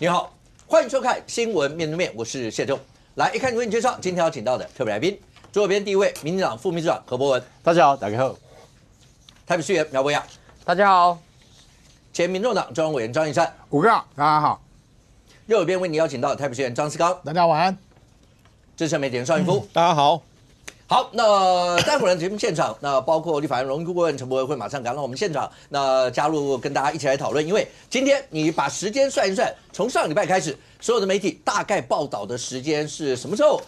你好，欢迎收看《新闻面对面》，我是谢仲。来，一看为你介绍，今天要请到的特别来宾，左边第一位，民进党副秘书长何博文，大家好，大家好。台北市议员苗博雅，大家好。前民众党中央委员张义善，5个，大家好。右边为你邀请到台北市议员张思刚，大家晚安。资深媒体人邵云夫，大家好。好，那待会儿的节目现场，那包括立法院荣誉顾问陈柏惟会马上赶到我们现场，那加入跟大家一起来讨论。因为今天你把时间算一算，从上礼拜开始，所有的媒体大概报道的时间是什么时候？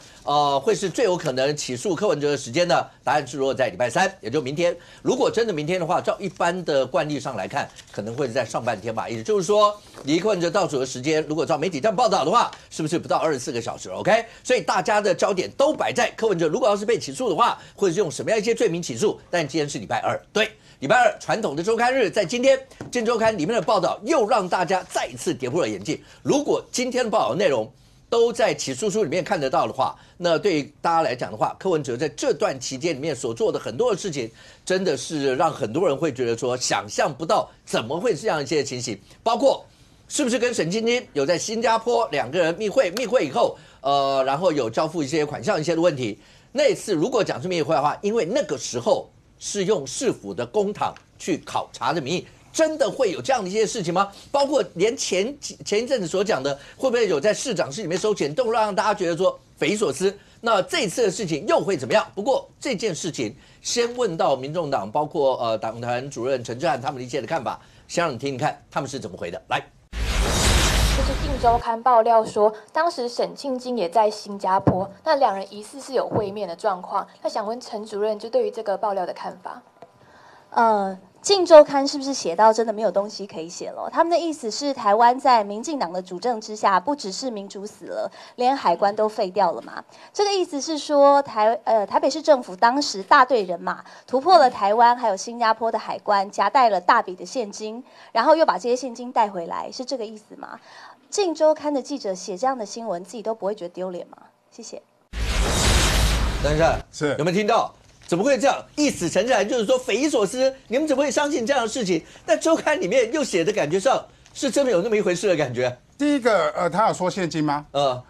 会是最有可能起诉柯文哲的时间呢？答案是落在礼拜三，也就明天。如果真的明天的话，照一般的惯例上来看，可能会是在上半天吧。也就是说，离柯文哲倒数的时间，如果照媒体这样报道的话，是不是不到24个小时 ？OK， 所以大家的焦点都摆在柯文哲，如果要是被起诉的话，会是用什么样一些罪名起诉？但今天是礼拜二，对。礼拜二传统的周刊日，在今天《今周刊》里面的报道又让大家再一次跌破了眼镜。如果今天的报道内容都在起诉书里面看得到的话，那对于大家来讲的话，柯文哲在这段期间里面所做的很多的事情，真的是让很多人会觉得说想象不到怎么会这样一些情形，包括是不是跟沈晶晶有在新加坡两个人密会以后，然后有交付一些款项一些的问题。那一次如果讲是密会的话，因为那个时候是用市府的公帑去考察的名义，真的会有这样的一些事情吗？包括连前一阵子所讲的，会不会有在市长室里面收钱，都让大家觉得说匪夷所思。那这次的事情又会怎么样？不过这件事情先问到民众党，包括党团主任陈志汉他们的一切的看法，先让你听听看他们是怎么回的。来。就是《镜周刊》爆料说，当时沈庆京也在新加坡，那两人疑似是有会面的状况。那想问陈主任，就对于这个爆料的看法？《镜周刊》是不是写到真的没有东西可以写了？他们的意思是，台湾在民进党的主政之下，不只是民主死了，连海关都废掉了嘛？这个意思是说，台北市政府当时大队人马突破了台湾还有新加坡的海关，夹带了大笔的现金，然后又把这些现金带回来，是这个意思吗？《镜周刊》的记者写这样的新闻，自己都不会觉得丢脸吗？谢谢。等一下，是有没有听到？怎么会这样？一死承认就是说匪夷所思，你们怎么会相信这样的事情？但周刊里面又写的感觉上是真的有那么一回事的感觉。第一个，他有说现金吗？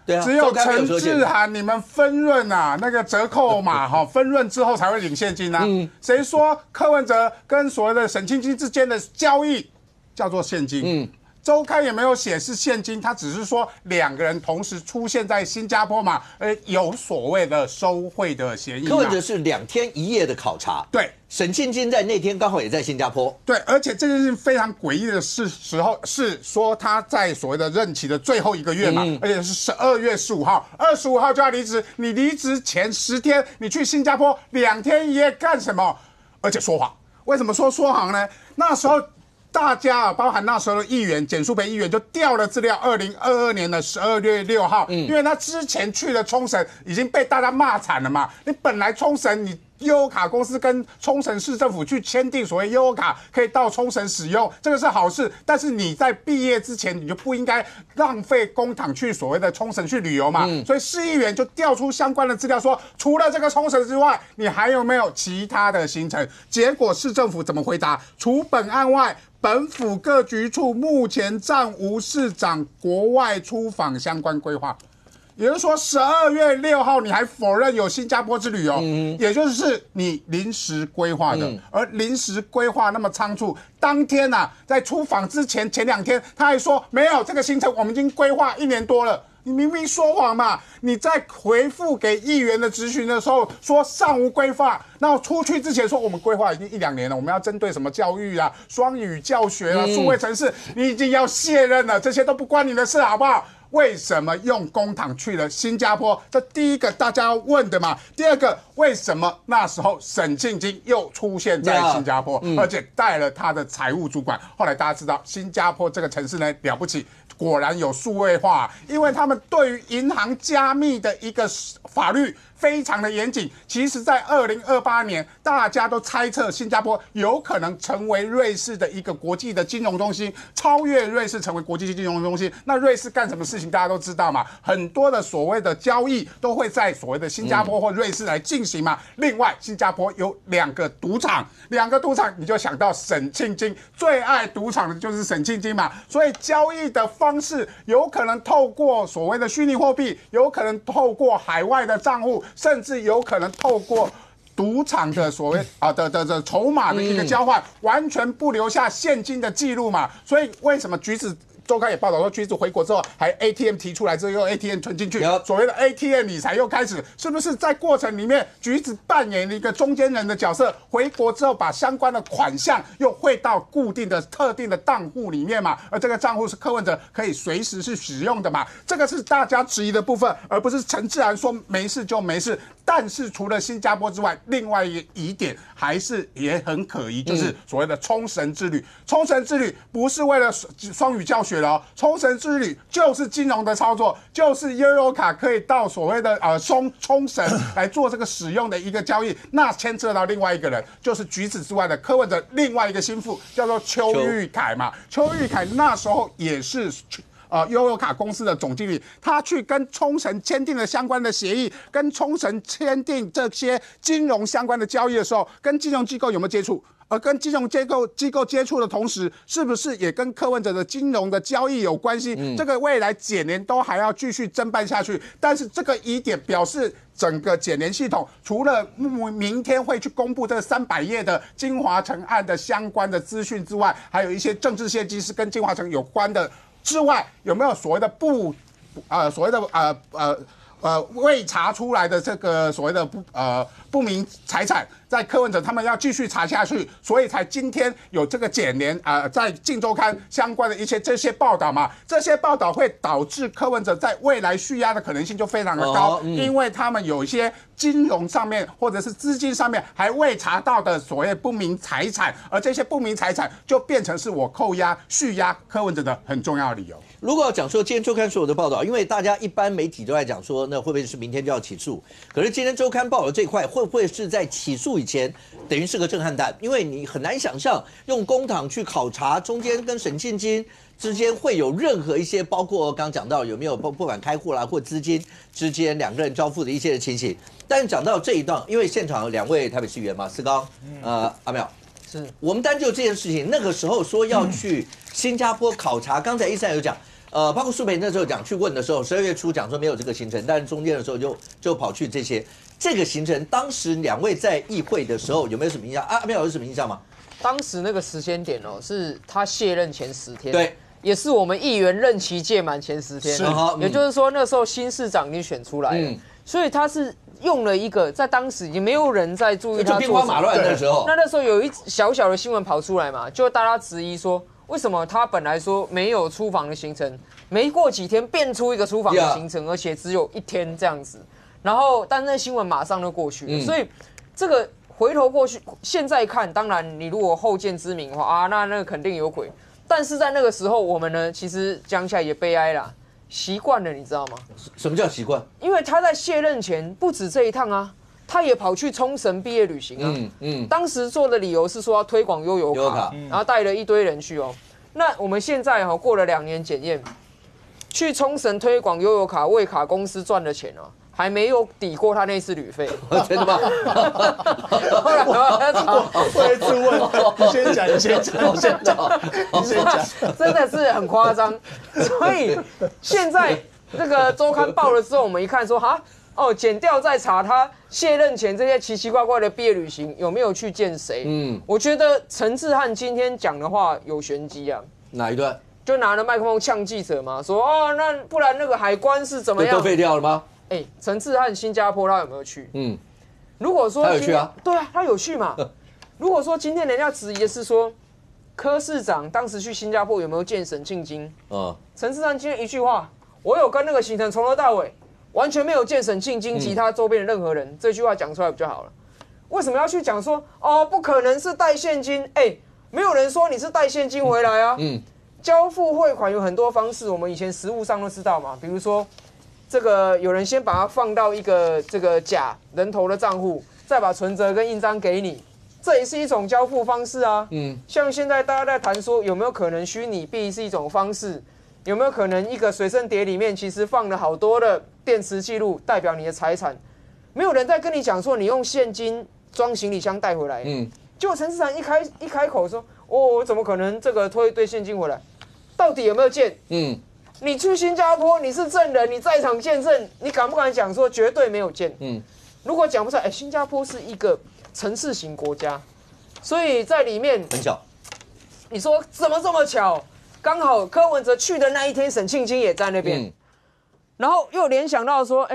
对啊，只有陈志涵你们分润啊，那个折扣码哈，分润之后才会领现金啊。谁说柯文哲跟所谓的沈庆京之间的交易叫做现金？周刊也没有写是现金，他只是说两个人同时出现在新加坡嘛，有所谓的收贿的嫌疑。柯文哲是2天1夜的考察，对，沈庆京在那天刚好也在新加坡，对，而且这件事情非常诡异的是是说他在所谓的任期的最后1个月嘛，而且是12月15号，25号就要离职，你离职前10天你去新加坡2天1夜干什么？而且说谎，为什么说谎呢？那时候。大家啊，包含那时候的议员简书培议员就调了资料，2022年的12月6号，因为他之前去了冲绳，已经被大家骂惨了嘛。你本来冲绳你悠游卡公司跟冲绳市政府去签订所谓悠游卡可以到冲绳使用，这个是好事。但是你在毕业之前，你就不应该浪费公帑去所谓的冲绳去旅游嘛。所以市议员就调出相关的资料说，除了这个冲绳之外，你还有没有其他的行程？结果市政府怎么回答？除本案外，本府各局处目前暂无市长国外出访相关规划。也就是说，12月6号你还否认有新加坡之旅哦，也就是你临时规划的，而临时规划那么仓促，当天啊，在出访之前2天，他还说没有这个行程，我们已经规划1年多了。你明明说谎嘛！你在回复给议员的质询的时候说尚无规划，那出去之前说我们规划已经1、2年了，我们要针对什么教育啊、双语教学啊、数位城市，你已经要卸任了，这些都不关你的事，好不好？为什么用公帑去了新加坡？这第一个大家要问的嘛。第二个，为什么那时候沈庆京又出现在新加坡，而且带了他的财务主管？后来大家知道，新加坡这个城市呢了不起，果然有数位化，因为他们对于银行加密的一个法律非常的严谨。其实，在2028年，大家都猜测新加坡有可能成为瑞士的一个国际的金融中心，超越瑞士成为国际金融中心。那瑞士干什么事情，大家都知道嘛，很多的所谓的交易都会在所谓的新加坡或瑞士来进行嘛。另外，新加坡有2个赌场，2个赌场你就想到沈庆京最爱赌场的就是沈庆京嘛，所以交易的方式，有可能透过所谓的虚拟货币，有可能透过海外的账户，甚至有可能透过赌场的所谓的筹码的一个交换，完全不留下现金的记录嘛。所以为什么橘子周刊也报道说，橘子回国之后还 ATM 提出来之后，用 ATM 存进去，所谓的 ATM 理财又开始，是不是在过程里面，橘子扮演了一个中间人的角色？回国之后，把相关的款项又汇到固定的特定的账户里面嘛，而这个账户是柯文哲可以随时去使用的嘛，这个是大家质疑的部分，而不是陈志涵说没事就没事。但是除了新加坡之外，另外一个疑点还是也很可疑，就是所谓的冲绳之旅。冲绳之旅不是为了双语教学了哦，冲绳之旅就是金融的操作，就是悠游卡可以到所谓的冲绳来做这个使用的一个交易。那牵扯到另外一个人，就是橘子之外的柯文哲另外一个心腹，叫做邱玉凯嘛。邱玉凯那时候也是悠游卡公司的总经理，他去跟冲绳签订了相关的协议，跟冲绳签订这些金融相关的交易的时候，跟金融机构有没有接触？而跟金融机构接触的同时，是不是也跟柯文哲的金融的交易有关系？这个未来检联都还要继续侦办下去。但是这个疑点表示，整个检联系统除了明天会去公布这300页的金华城案的相关的资讯之外，还有一些政治线机是跟金华城有关的之外，有没有所谓的未查出来的这个所谓的不明财产，在柯文哲他们要继续查下去，所以才今天有这个检联在《镜周刊》相关的这些报道嘛，这些报道会导致柯文哲在未来续押的可能性就非常的高，因为他们有一些金融上面或者是资金上面还未查到的所谓不明财产，而这些不明财产就变成是我扣押续押柯文哲的很重要的理由。如果讲说今天周刊所有的报道，因为大家一般媒体都在讲说，那会不会是明天就要起诉？可是今天周刊报道这一块，会不会是在起诉以前，等于是个震撼弹？因为你很难想象用公帑去考察中间跟沈庆金之间会有任何一些，包括刚讲到有没有不管开户啦或资金之间两个人交付的一些的情形。但是讲到这一段，因为现场有2位台北市议员嘛，思刚，阿淼。是我们单就这件事情，那个时候说要去新加坡考察，刚才13有讲，包括苏培那时候讲去问的时候，12月初讲说没有这个行程，但是中间的时候就跑去这些个行程。当时2位在议会的时候有没有什么印象？阿淼有什么印象吗？当时那个时间点是他卸任前10天，对，也是我们议员任期届满前10天，也就是说那时候新市长已经选出来了，所以他是用了一个在当时已经没有人在注意他，就兵荒马乱的时候。那时候有一小小的新闻跑出来嘛，就大家质疑说，为什么他本来说没有出访的行程，没过几天变出一个出访的行程，而且只有1天这样子。然后，但那新闻马上就过去了，所以这个回头过去，现在看，当然你如果后见之明的话那个肯定有鬼。但是在那个时候，我们呢，其实讲起来也悲哀啦。习惯了，你知道吗？什么叫习惯？因为他在卸任前不止这一趟啊，他也跑去冲绳毕业旅行啊。当时做的理由是说要推广悠游卡，然后带了一堆人去哦。那我们现在过了2年检验，去冲绳推广悠游卡，为卡公司赚的钱哦，还没有抵过他那次旅费。真的吗？后来我一直问，你先讲，真的是很夸张。所以现在这个周刊报了之后，我们一看说检调在查他卸任前这些奇奇怪怪的毕业旅行有没有去见谁。我觉得陈志汉今天讲的话有玄机啊。哪一段？就拿了麦克风呛记者嘛，说那不然那个海关是怎么样？都废掉了吗？陈志汉新加坡他有没有去？如果说他有去啊，对啊，他有去嘛。如果说今天人家质疑的是说，柯市长当时去新加坡有没有见沈庆金？陈志汉今天一句话，我有跟那个行程从头到尾完全没有见沈庆金其他周边的任何人，这句话讲出来比较好了。为什么要去讲说不可能是带现金？没有人说你是带现金回来啊。交付汇款有很多方式，我们以前实务上都知道嘛，比如说。这个有人先把它放到一个这个假人头的账户，再把存折跟印章给你，这也是一种交付方式啊。像现在大家在谈说有没有可能虚拟币是一种方式，有没有可能一个随身碟里面其实放了好多的电池记录，代表你的财产，没有人在跟你讲说你用现金装行李箱带回来。结果陈市长一开口说，我怎么可能这个推一堆现金回来？到底有没有见？你去新加坡，你是证人，你在场见证，你敢不敢讲说绝对没有见？如果讲不出来，新加坡是一个城市型国家，所以在里面很巧。你说怎么这么巧？刚好柯文哲去的那一天，沈庆京也在那边，然后又联想到说，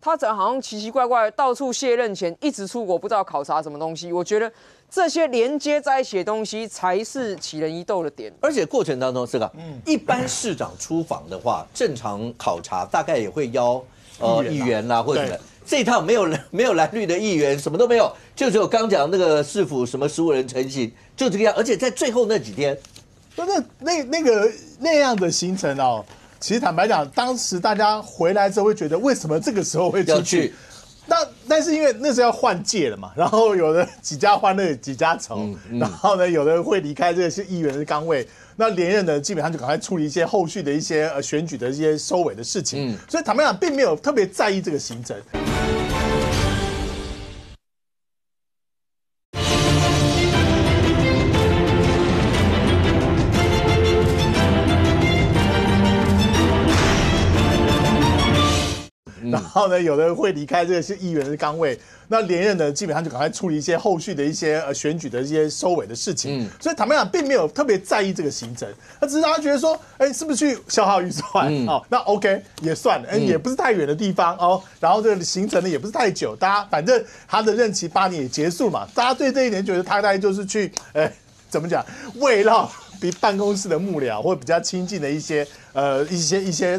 他怎么好像奇奇怪怪，到处卸任前一直出国，不知道考察什么东西。我觉得这些连接在一起的东西，才是起人疑窦的点。而且过程当中，一般市长出访的话，正常考察大概也会邀议员啦，或者什么。这一趟没有蓝绿的议员，什么都没有，就只有刚讲那个市府什么15人成行，就这个样。而且在最后那几天，那样的行程哦，其实坦白讲，当时大家回来之后会觉得，为什么这个时候会出去？但是因为那时候要换届了嘛，然后有的几家欢乐几家愁，然后呢，有的会离开这个是议员的岗位，那连任呢，基本上就赶快处理一些后续的一些选举的一些收尾的事情，所以坦白讲，并没有特别在意这个行程。然后呢，有的会离开这个是议员的岗位，那连任呢，基本上就赶快处理一些后续的一些选举的一些收尾的事情。所以坦白讲，并没有特别在意这个行程，他只是他觉得说，是不是去消耗预算？那 OK 也算了，也不是太远的地方哦。然后这个行程呢也不是太久，大家反正他的任期8年也结束嘛，大家对这一点觉得他大概就是去，怎么讲，慰劳比办公室的幕僚或比较亲近的一些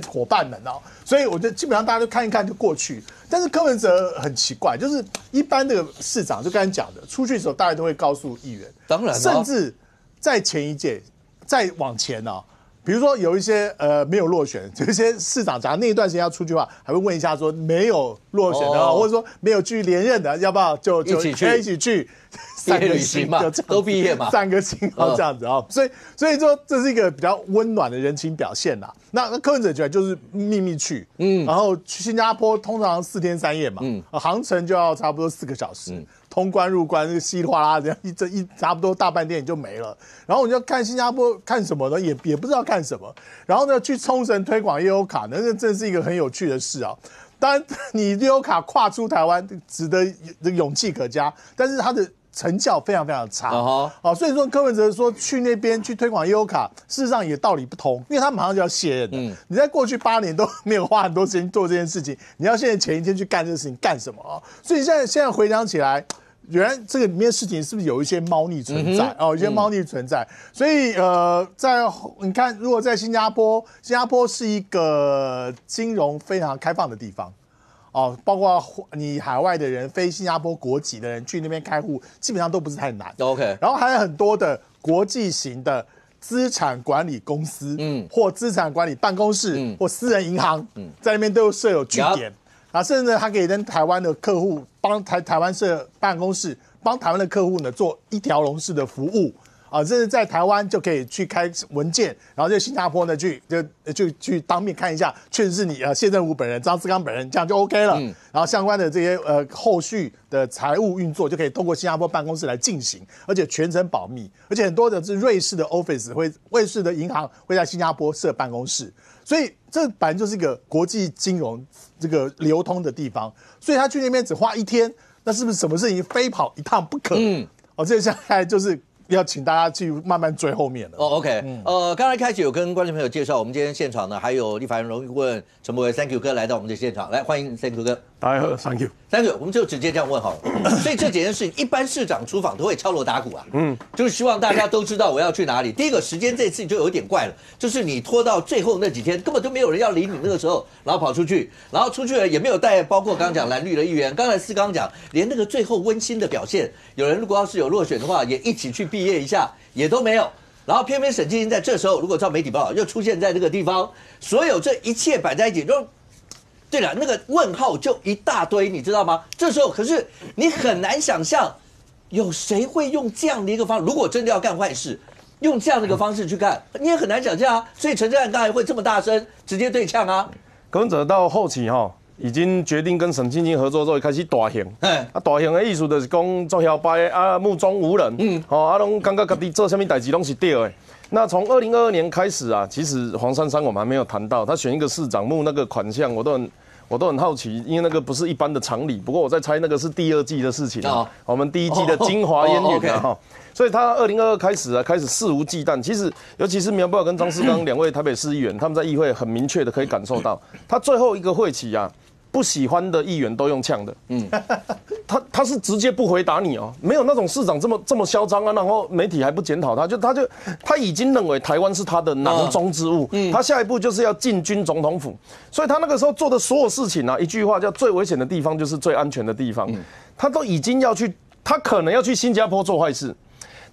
伙伴们哦。所以我觉得基本上大家就看一看就过去，但是柯文哲很奇怪，就是一般的市长就刚才讲的，出去的时候大家都会告诉议员，当然，甚至在前一届再往前呢，比如说有一些没有落选，有一些市长假如那一段时间要出去的话，还会问一下说没有落选的，或者说没有继续连任的，要不要就一起去。3个星嘛，都毕业嘛，3个星这样子啊，所以说这是一个比较温暖的人情表现啦。那柯文哲觉得就是秘密去，然后去新加坡通常4天3夜嘛，航程就要差不多4个小时，通关入关稀里哗啦这样一差不多大半天也就没了。然后你就看新加坡看什么呢？也不知道看什么。然后呢，去冲绳推广悠游卡呢，那真是一个很有趣的事啊。当然，你悠游卡跨出台湾，值得勇气可嘉，但是它的成效非常非常差，所以说柯文哲说去那边去推广悠游卡，事实上也道理不同，因为他马上就要卸任了。你在过去8年都没有花很多时间做这件事情，你要现在前一天去干这个事情干什么啊？所以现在回想起来，原来这个里面事情是不是有一些猫腻存在？有一些猫腻存在。所以你看，如果在新加坡是一个金融非常开放的地方。包括你海外的人、非新加坡国籍的人去那边开户，基本上都不是太难。OK， 然后还有很多的国际型的资产管理公司，或资产管理办公室，或私人银行，在那边都设有据点。然后甚至呢，他可以跟台湾的客户帮台湾设办公室，帮台湾的客户呢做一条龙式的服务。这是在台湾就可以去开文件，然后在新加坡呢去当面看一下，确实是你谢振武本人、张志刚本人，这样就 OK 了。然后相关的这些后续的财务运作就可以通过新加坡办公室来进行，而且全程保密，而且很多的是瑞士的 office 瑞士的银行会在新加坡设办公室，所以这本来就是一个国际金融这个流通的地方，所以他去那边只花1天，那是不是什么事情非跑一趟不可？这下来就是要请大家去慢慢追后面了。OK，刚才开始有跟观众朋友介绍，我们今天现场呢还有立法院荣誉顾问陈柏惟 ，Thank you 哥来到我们的现场，来欢迎 Thank you 哥。大家好 ，Thank you。Thank you， 我们就直接这样问好了。所以这几件事情，一般市长出访都会敲锣打鼓啊，就是希望大家都知道我要去哪里。第一个时间这次就有点怪了，就是你拖到最后那几天，根本就没有人要理你那个时候，然后跑出去，然后出去了也没有带，包括刚刚讲蓝绿的议员，刚才4刚讲，连那个最后温馨的表现，有人如果要是有落选的话，也一起去毕业一下，也都没有。然后偏偏沈庆京在这时候，如果照媒体报道，又出现在这个地方，所有这一切摆在一起，就对了，那个问号就一大堆，你知道吗？这时候可是你很难想象，有谁会用这样的一个方式，如果真的要干坏事，用这样的一个方式去干，你也很难想象啊。所以陈正汉刚才会这么大声直接对呛啊。柯文哲到后期已经决定跟沈庆京合作之后，开始大型。大型的意思就是讲做摇摆目中无人。拢感觉家己做什么代志拢是对的。那从2022年开始啊，其实黄珊珊我们还没有谈到，他选一个市长募那个款项，我都很好奇，因为那个不是一般的常理。不过我在猜那个是第2季的事情啊，我们第1季的精华烟云啊哈。所以他2022开始肆无忌惮。其实尤其是苗博雅跟张世刚2位台北市议员，他们在议会很明确的可以感受到，他最后一个会期啊。不喜欢的议员都用呛的，他是直接不回答你哦，没有那种市长这么嚣张啊，然后媒体还不检讨他，他已经认为台湾是他的囊中之物，他下一步就是要进军总统府，所以他那个时候做的所有事情啊，一句话叫最危险的地方就是最安全的地方，他都已经要去，他可能要去新加坡做坏事，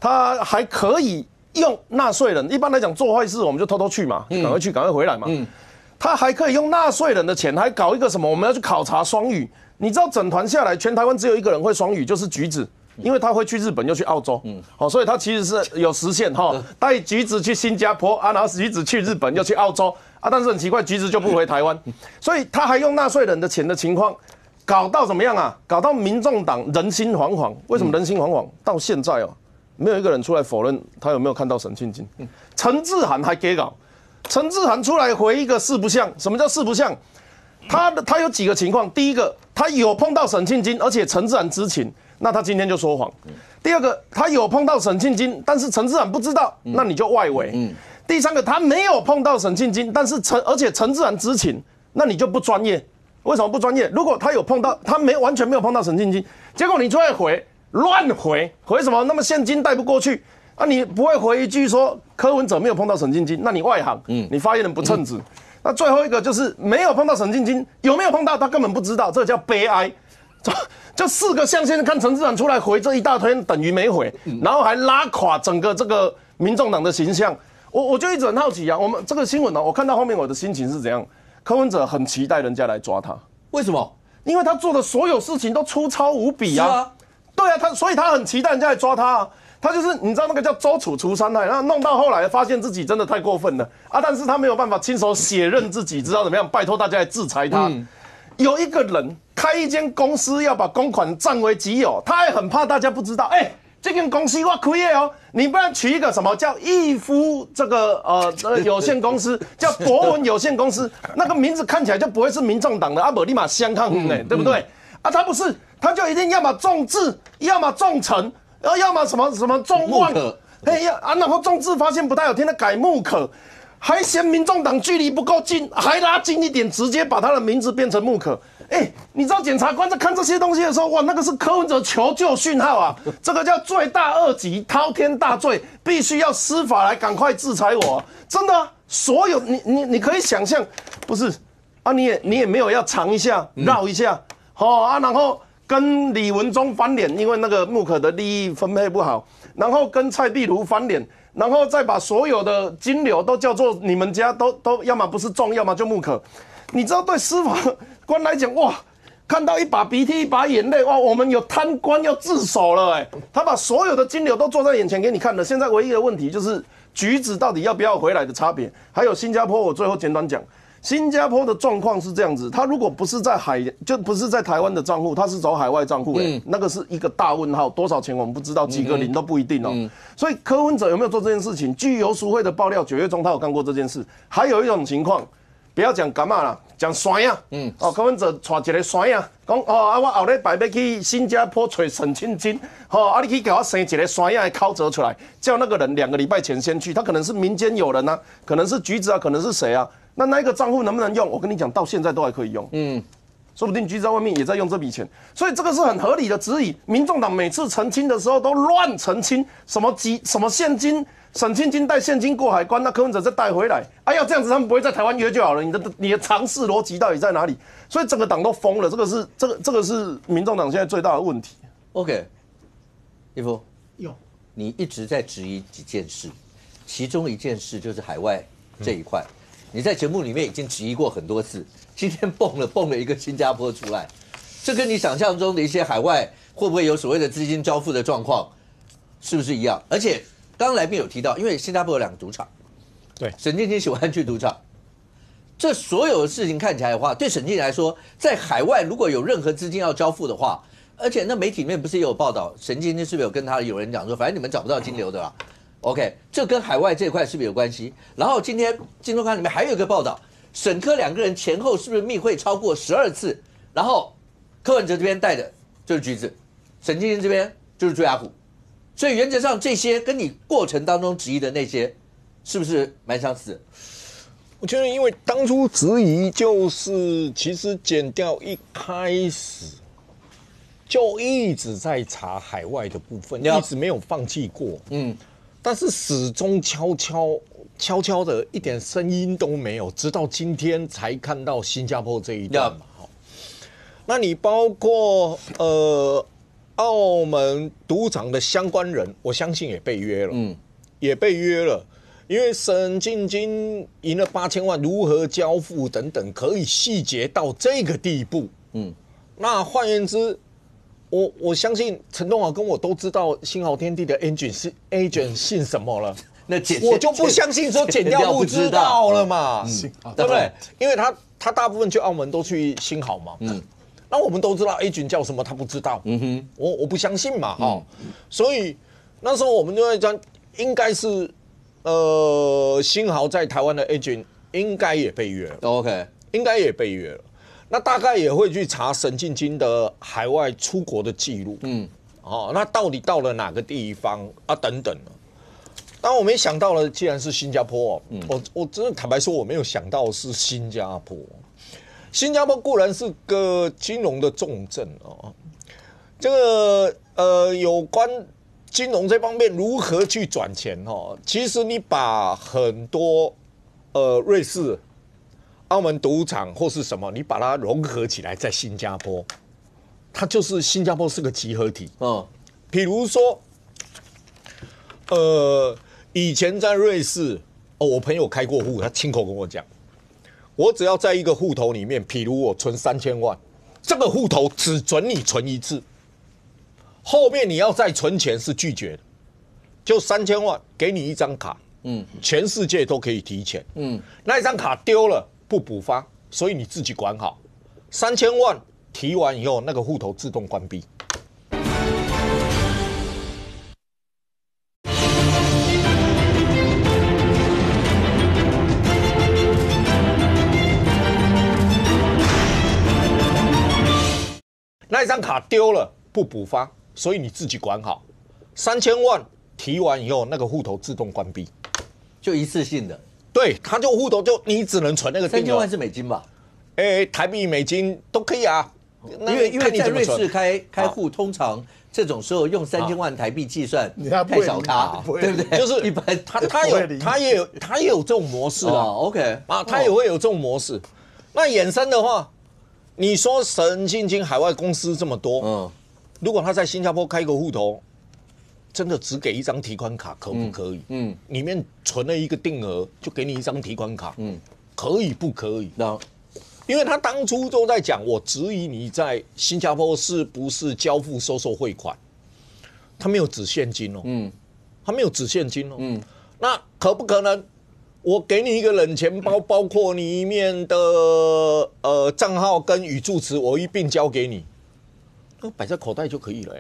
他还可以用纳税人，一般来讲做坏事我们就偷偷去嘛，赶快去赶快回来嘛。他还可以用纳税人的钱，还搞一个什么？我们要去考察双语。你知道整团下来，全台湾只有一个人会双语，就是橘子，因为他会去日本又去澳洲，所以他其实是有实现哈，带橘子去新加坡啊，然后橘子去日本又去澳洲啊，但是很奇怪，橘子就不回台湾，所以他还用纳税人的钱的情况，搞到怎么样啊？搞到民众党人心惶惶。为什么人心惶惶？到现在哦，没有一个人出来否认他有没有看到沈庆金，陈志涵还给搞。陈志涵出来回一个四不像，什么叫四不像？他有几个情况，第一个，他有碰到沈庆金，而且陈志涵知情，那他今天就说谎。第二个，他有碰到沈庆金，但是陈志涵不知道，那你就外围。第三个，他没有碰到沈庆金，但是而且陈志涵知情，那你就不专业。为什么不专业？如果他有碰到，他完全没有碰到沈庆金，结果你出来乱回什么？那么现金带不过去。啊，你不会回一句说柯文哲没有碰到沈庆金，那你外行，你发言人不称职。那最后一个就是没有碰到沈庆金，有没有碰到他根本不知道，这个叫悲哀。就4个象限，看陈志涵出来回这一大堆等于没回，然后还拉垮整个这个民众党的形象。我就一直很好奇啊，我们这个新闻呢，我看到后面我的心情是怎样？柯文哲很期待人家来抓他，为什么？因为他做的所有事情都粗糙无比啊。对啊，所以他很期待人家来抓他啊。他就是你知道那个叫周楚除三害，然后弄到后来发现自己真的太过分了啊！但是他没有办法亲手血刃自己，知道怎么样？拜托大家来制裁他。有一个人开一间公司要把公款占为己有，他也很怕大家不知道。这间公司我开的哦，你不然取一个什么叫义夫这个有限公司，叫博文有限公司，那个名字看起来就不会是民众党的，啊不立马相抗衡对不对？啊，他不是，他就一定要么重治，要么重惩。要么什么重万，然后众志发现不太好听的改木可，还嫌民众党距离不够近，还拉近一点，直接把他的名字变成木可。你知道检察官在看这些东西的时候，哇，那个是柯文哲求救讯号啊！这个叫罪大恶极、滔天大罪，必须要司法来赶快制裁我。真的、啊，所有你可以想象，不是啊？你也没有要尝一下、绕一下，然后。跟李文忠翻脸，因为那个木可的利益分配不好，然后跟蔡壁如翻脸，然后再把所有的金流都叫做你们家都要么不是重，要么就木可。你知道对司法官来讲，哇，看到一把鼻涕一把眼泪，哇，我们有贪官要自首了他把所有的金流都做在眼前给你看了。现在唯一的问题就是橘子到底要不要回来的差别，还有新加坡，我最后简短讲。新加坡的状况是这样子，他如果不是在就不是在台湾的账户，他是走海外账户那个是一个大问号，多少钱我们不知道，几个零都不一定哦。所以柯文哲有没有做这件事情？据游淑慧的爆料，9月中他有干过这件事。还有一种情况，不要讲干嘛啦，讲酸呀，柯文哲带一个酸呀，讲我后礼拜要去新加坡找沈庆金，你去给我生一个酸呀的考折出来，叫那个人2个礼拜前先去，他可能是民间友人啊，可能是橘子啊，可能是谁啊？那一个账户能不能用？我跟你讲，到现在都还可以用。说不定橘子在外面也在用这笔钱，所以这个是很合理的质疑。民众党每次澄清的时候都乱澄清，什么现金，沈庆金带现金过海关，那柯文哲再带回来，要这样子他们不会在台湾约就好了。你的常识逻辑到底在哪里？所以整个党都疯了，这个是民众党现在最大的问题。OK， 立夫，你一直在质疑几件事，其中一件事就是海外这一块。你在节目里面已经质疑过很多次，今天蹦了一个新加坡出来，这跟你想象中的一些海外会不会有所谓的资金交付的状况，是不是一样？而且刚刚来宾有提到，因为新加坡有2个赌场，对，沈庆金喜欢去赌场，这所有的事情看起来的话，对沈庆金来说，在海外如果有任何资金要交付的话，而且那媒体里面不是也有报道，沈庆金是不是有跟他的友人讲说，反正你们找不到金流的啦。OK， 这跟海外这一块是不是有关系？然后今天《金周刊》里面还有一个报道，沈柯2个人前后是不是密会超过12次？然后柯文哲这边带的就是橘子，沈庆京这边就是朱雅虎，所以原则上这些跟你过程当中质疑的那些，是不是蛮相似的？我觉得，因为当初质疑就是其实检调一开始就一直在查海外的部分，一直没有放弃过。但是始终悄悄的一点声音都没有，直到今天才看到新加坡这一段嘛。那你包括澳门赌场的相关人，我相信也被约了，也被约了，因为沈庆京赢了8000万，如何交付等等，可以细节到这个地步。那换言之，我相信陈东华跟我都知道新濠天地的 agent 姓什么了，那我就不相信说检调不知道了嘛，对不对？因为他大部分去澳门都去新濠嘛，那我们都知道 agent 叫什么，他不知道，我不相信嘛，所以那时候我们就在讲，应该是新濠在台湾的 agent 应该也被约了 ，OK， 应该也被约了。那大概也会去查沈庆京的海外出国的记录，那到底到了哪个地方啊？等等的。但我没想到了，既然是新加坡，我真的坦白说，我没有想到是新加坡。新加坡固然是个金融的重镇这个有关金融这方面如何去转钱其实你把很多瑞士。澳门赌场或是什么，你把它融合起来，在新加坡，它就是新加坡是个集合体。比如说，以前在瑞士，我朋友开过户，他亲口跟我讲，我只要在一个户头里面，譬如我存3000万，这个户头只准你存一次，后面你要再存钱是拒绝的，就3000万给你一张卡，全世界都可以提钱，那一张卡丢了。不补发，所以你自己管好。3000万提完以后，那个户头自动关闭。那一张卡丢了不补发，所以你自己管好。3000万提完以后，那个户头自动关闭，就一次性的。对，他就户头就你只能存那个定额3000万是美金吧？台币、美金都可以啊。因为在瑞士开户，通常这种时候用3000万台币计算太小咖，对不对？就是一般他也有这种模式啊。OK 他也会有这种模式。那衍生的话，你说沈庆京海外公司这么多，如果他在新加坡开个户头。真的只给一张提款卡可不可以？里面存了一个定额，就给你一张提款卡，可以不可以？因为他当初都在讲，我质疑你在新加坡是不是交付收受汇款，他没有指现金他没有指现金那可不可能？我给你一个冷钱包，包括里面的账号跟语助词，我一并交给你，那摆在口袋就可以了。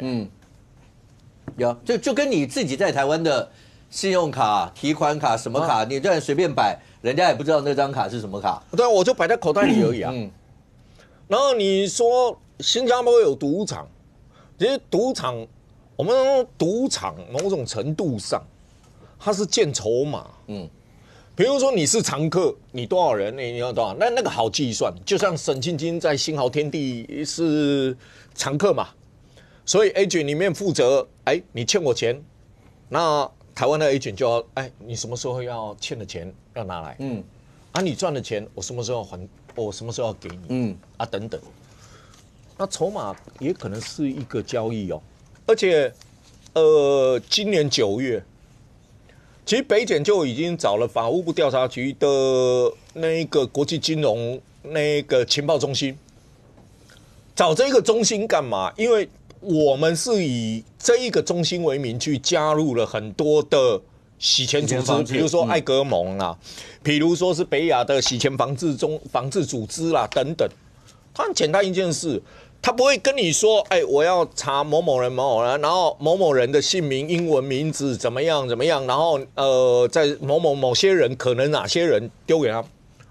就跟你自己在台湾的信用卡、提款卡什么卡，你这样随便摆，人家也不知道那张卡是什么卡。对，我就摆在口袋里而已啊。然后你说新加坡有赌场，其实赌场，我们赌场某种程度上，它是见筹码。比如说你是常客，你多少人，你要多少，那个好计算。就像沈庆京在新濠天地是常客嘛。所以 agent 里面负责，你欠我钱，那台湾的 agent 就要，你什么时候要欠的钱要拿来，你赚的钱我什么时候还，我什么时候要给你，等等，那筹码也可能是一个交易而且，今年9月，其实北检就已经找了法务部调查局的那个国际金融那个情报中心，找这个中心干嘛？因为我们是以这一个中心为名去加入了很多的洗钱组织，比如说艾格蒙啦，比如说是北亚的洗钱防治组织啦等等。它很简单一件事，他不会跟你说，哎，我要查某某人，然后某某人的姓名、英文名字怎么样，然后在某些人可能哪些人丢给他，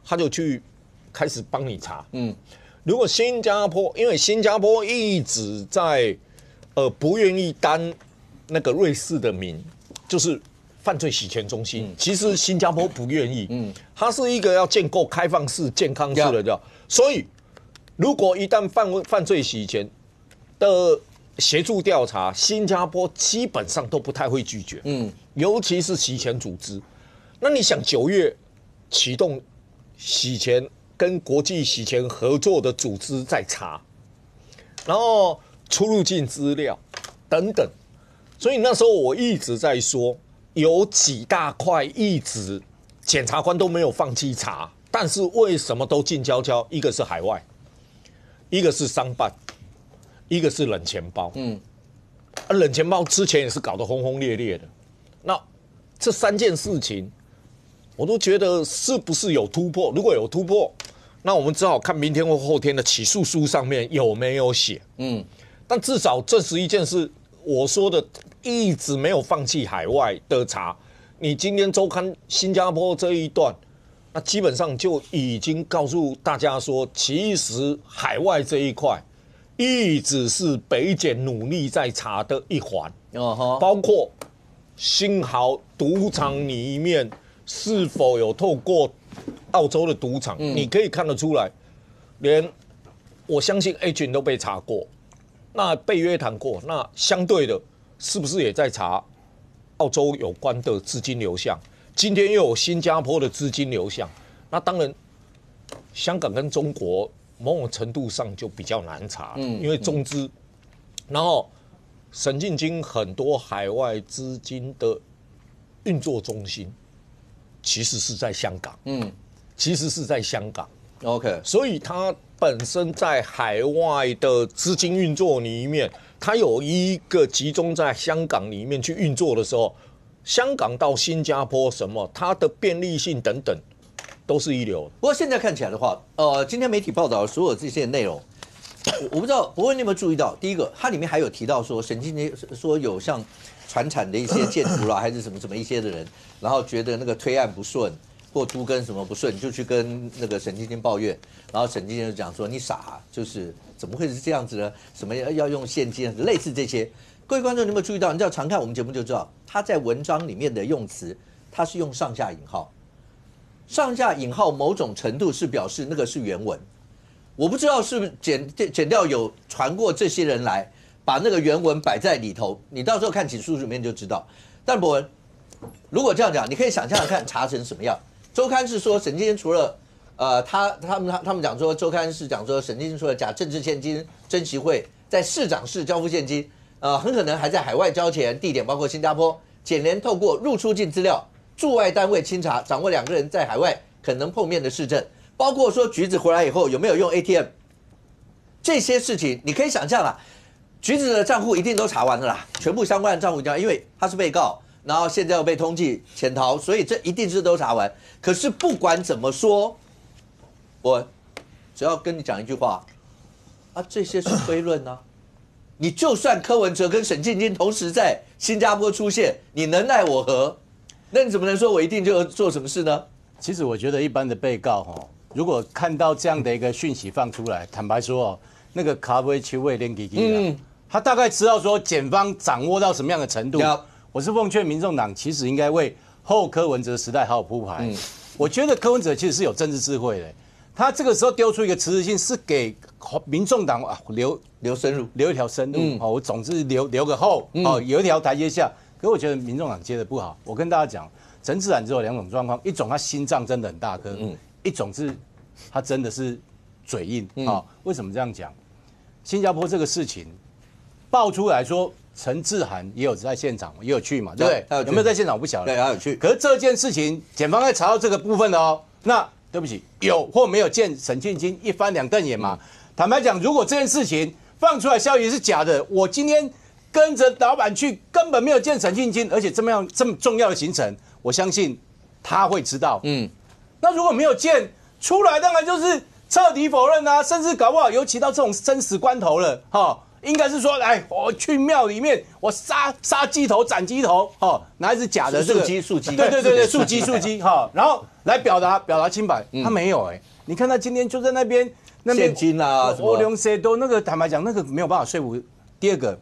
他就去开始帮你查。如果新加坡，因为新加坡一直在不愿意担那个瑞士的名，就是犯罪洗钱中心。其实新加坡不愿意，它是一个要建构开放式、健康式的所以。如果一旦犯罪洗钱的协助调查，新加坡基本上都不太会拒绝，尤其是洗钱组织。那你想9月启动洗钱跟国际洗钱合作的组织在查，然后出入境资料等等，所以那时候我一直在说，有几大块一直检察官都没有放弃查，但是为什么都静悄悄？一个是海外。一个是商办，一个是冷钱包。冷钱包之前也是搞得轰轰烈烈的。那这3件事情，我都觉得是不是有突破？如果有突破，那我们只好看明天或后天的起诉书上面有没有写。但至少这11件事，我说的一直没有放弃海外的查。你今天周刊新加坡这一段。那基本上就已经告诉大家说，其实海外这一块一直是北检努力在查的一环，包括新豪赌场里面是否有透过澳洲的赌场，你可以看得出来，连我相信 A 群都被查过，那被约谈过，那相对的，是不是也在查澳洲有关的资金流向？今天又有新加坡的资金流向，那当然，香港跟中国某种程度上就比较难查，因为中资，然后沈进京很多海外资金的运作中心，其实是在香港，其实是在香港 ，OK， 所以它本身在海外的资金运作里面，它有一个集中在香港里面去运作的时候。香港到新加坡什么，它的便利性等等，都是一流的。不过现在看起来的话，今天媒体报道的所有这些内容，我不知道博文你有没有注意到？第一个，它里面还有提到说，沈进京说有像传产的一些建筑啦，还是什么一些的人，然后觉得那个推案不顺或都跟什么不顺，就去跟那个沈进京抱怨，然后沈进京就讲说你傻，就是怎么会是这样子呢？什么要用现金，类似这些。各位观众，你有没有注意到？你只要常看我们节目就知道，他在文章里面的用词，他是用上下引号。上下引号某种程度是表示那个是原文。我不知道是不是剪掉有传过这些人来把那个原文摆在里头，你到时候看起诉书里面就知道。但博文，如果这样讲，你可以想象看查成什么样。周刊是说沈进京除了他们讲说，周刊是讲说沈进京除了假政治现金征集会在市长室交付现金。很可能还在海外交钱，地点包括新加坡。检联透过入出境资料，驻外单位清查，掌握2个人在海外可能碰面的事证，包括说橘子回来以后有没有用 ATM， 这些事情你可以想象啦。橘子的账户一定都查完了啦，全部相关的账户一定要，因为他是被告，然后现在又被通缉潜逃，所以这一定是都查完。可是不管怎么说，我只要跟你讲一句话，这些是推论啊。你就算柯文哲跟沈进京同时在新加坡出现，你能奈我何？那你怎么能说我一定就做什么事呢？其实我觉得一般的被告如果看到这样的一个讯息放出来，坦白说那个卡威丘威连基基他大概知道说检方掌握到什么样的程度。我是奉劝民众党，其实应该为后柯文哲时代好好铺排。我觉得柯文哲其实是有政治智慧的。他这个时候丢出一个辞职信，是给民众党留一条生路。我总之留个后，有一条台阶下。可我觉得民众党接的不好。我跟大家讲，陈智菡只有2种状况，一种他心脏真的很大颗，一种是他真的是嘴硬。为什么这样讲？新加坡这个事情爆出来说，陈智菡也有在现场，也有去嘛，对不对？有没有在现场我不晓得。对，他有去。可是这件事情，检方在查到这个部分了那。对不起，有或没有见沈进京一翻2瞪眼嘛？坦白讲，如果这件事情放出来消息是假的，我今天跟着老板去，根本没有见沈进京，而且这么重要的行程，我相信他会知道。那如果没有见出来，当然就是彻底否认啊，甚至搞不好，尤其到这种生死关头了，应该是说，哎，我去庙里面，我杀鸡头、斩鸡头，拿一只假的这个素鸡，对，素鸡，然后来表达清白，他没有你看他今天就在那边现金啊，欧龙塞都那个，坦白讲，那个没有办法说服。第二个，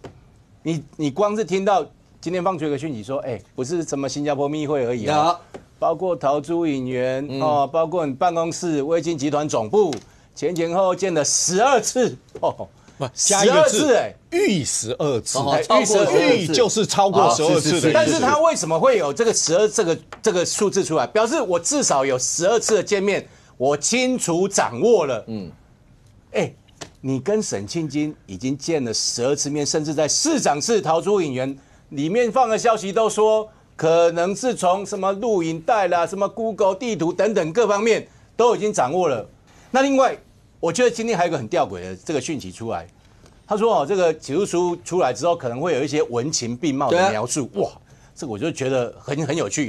你光是听到今天放出一个讯息说，不是什么新加坡密会而已啊，包括陶朱隐园包括你办公室威金集团总部前后见了12次加一个字，逾12次，逾就是超过12次的意思。但是他为什么会有这个12这个数字出来？表示我至少有12次的见面，我清楚掌握了。你跟沈庆金已经见了12次面，甚至在市长室陶朱隐园里面放的消息都说，可能是从什么录影带啦、什么 Google 地图等等各方面都已经掌握了。那另外，我觉得今天还有一个很吊诡的这个讯息出来，他说这个起诉书出来之后，可能会有一些文情并茂的描述，哇，这个我就觉得很有趣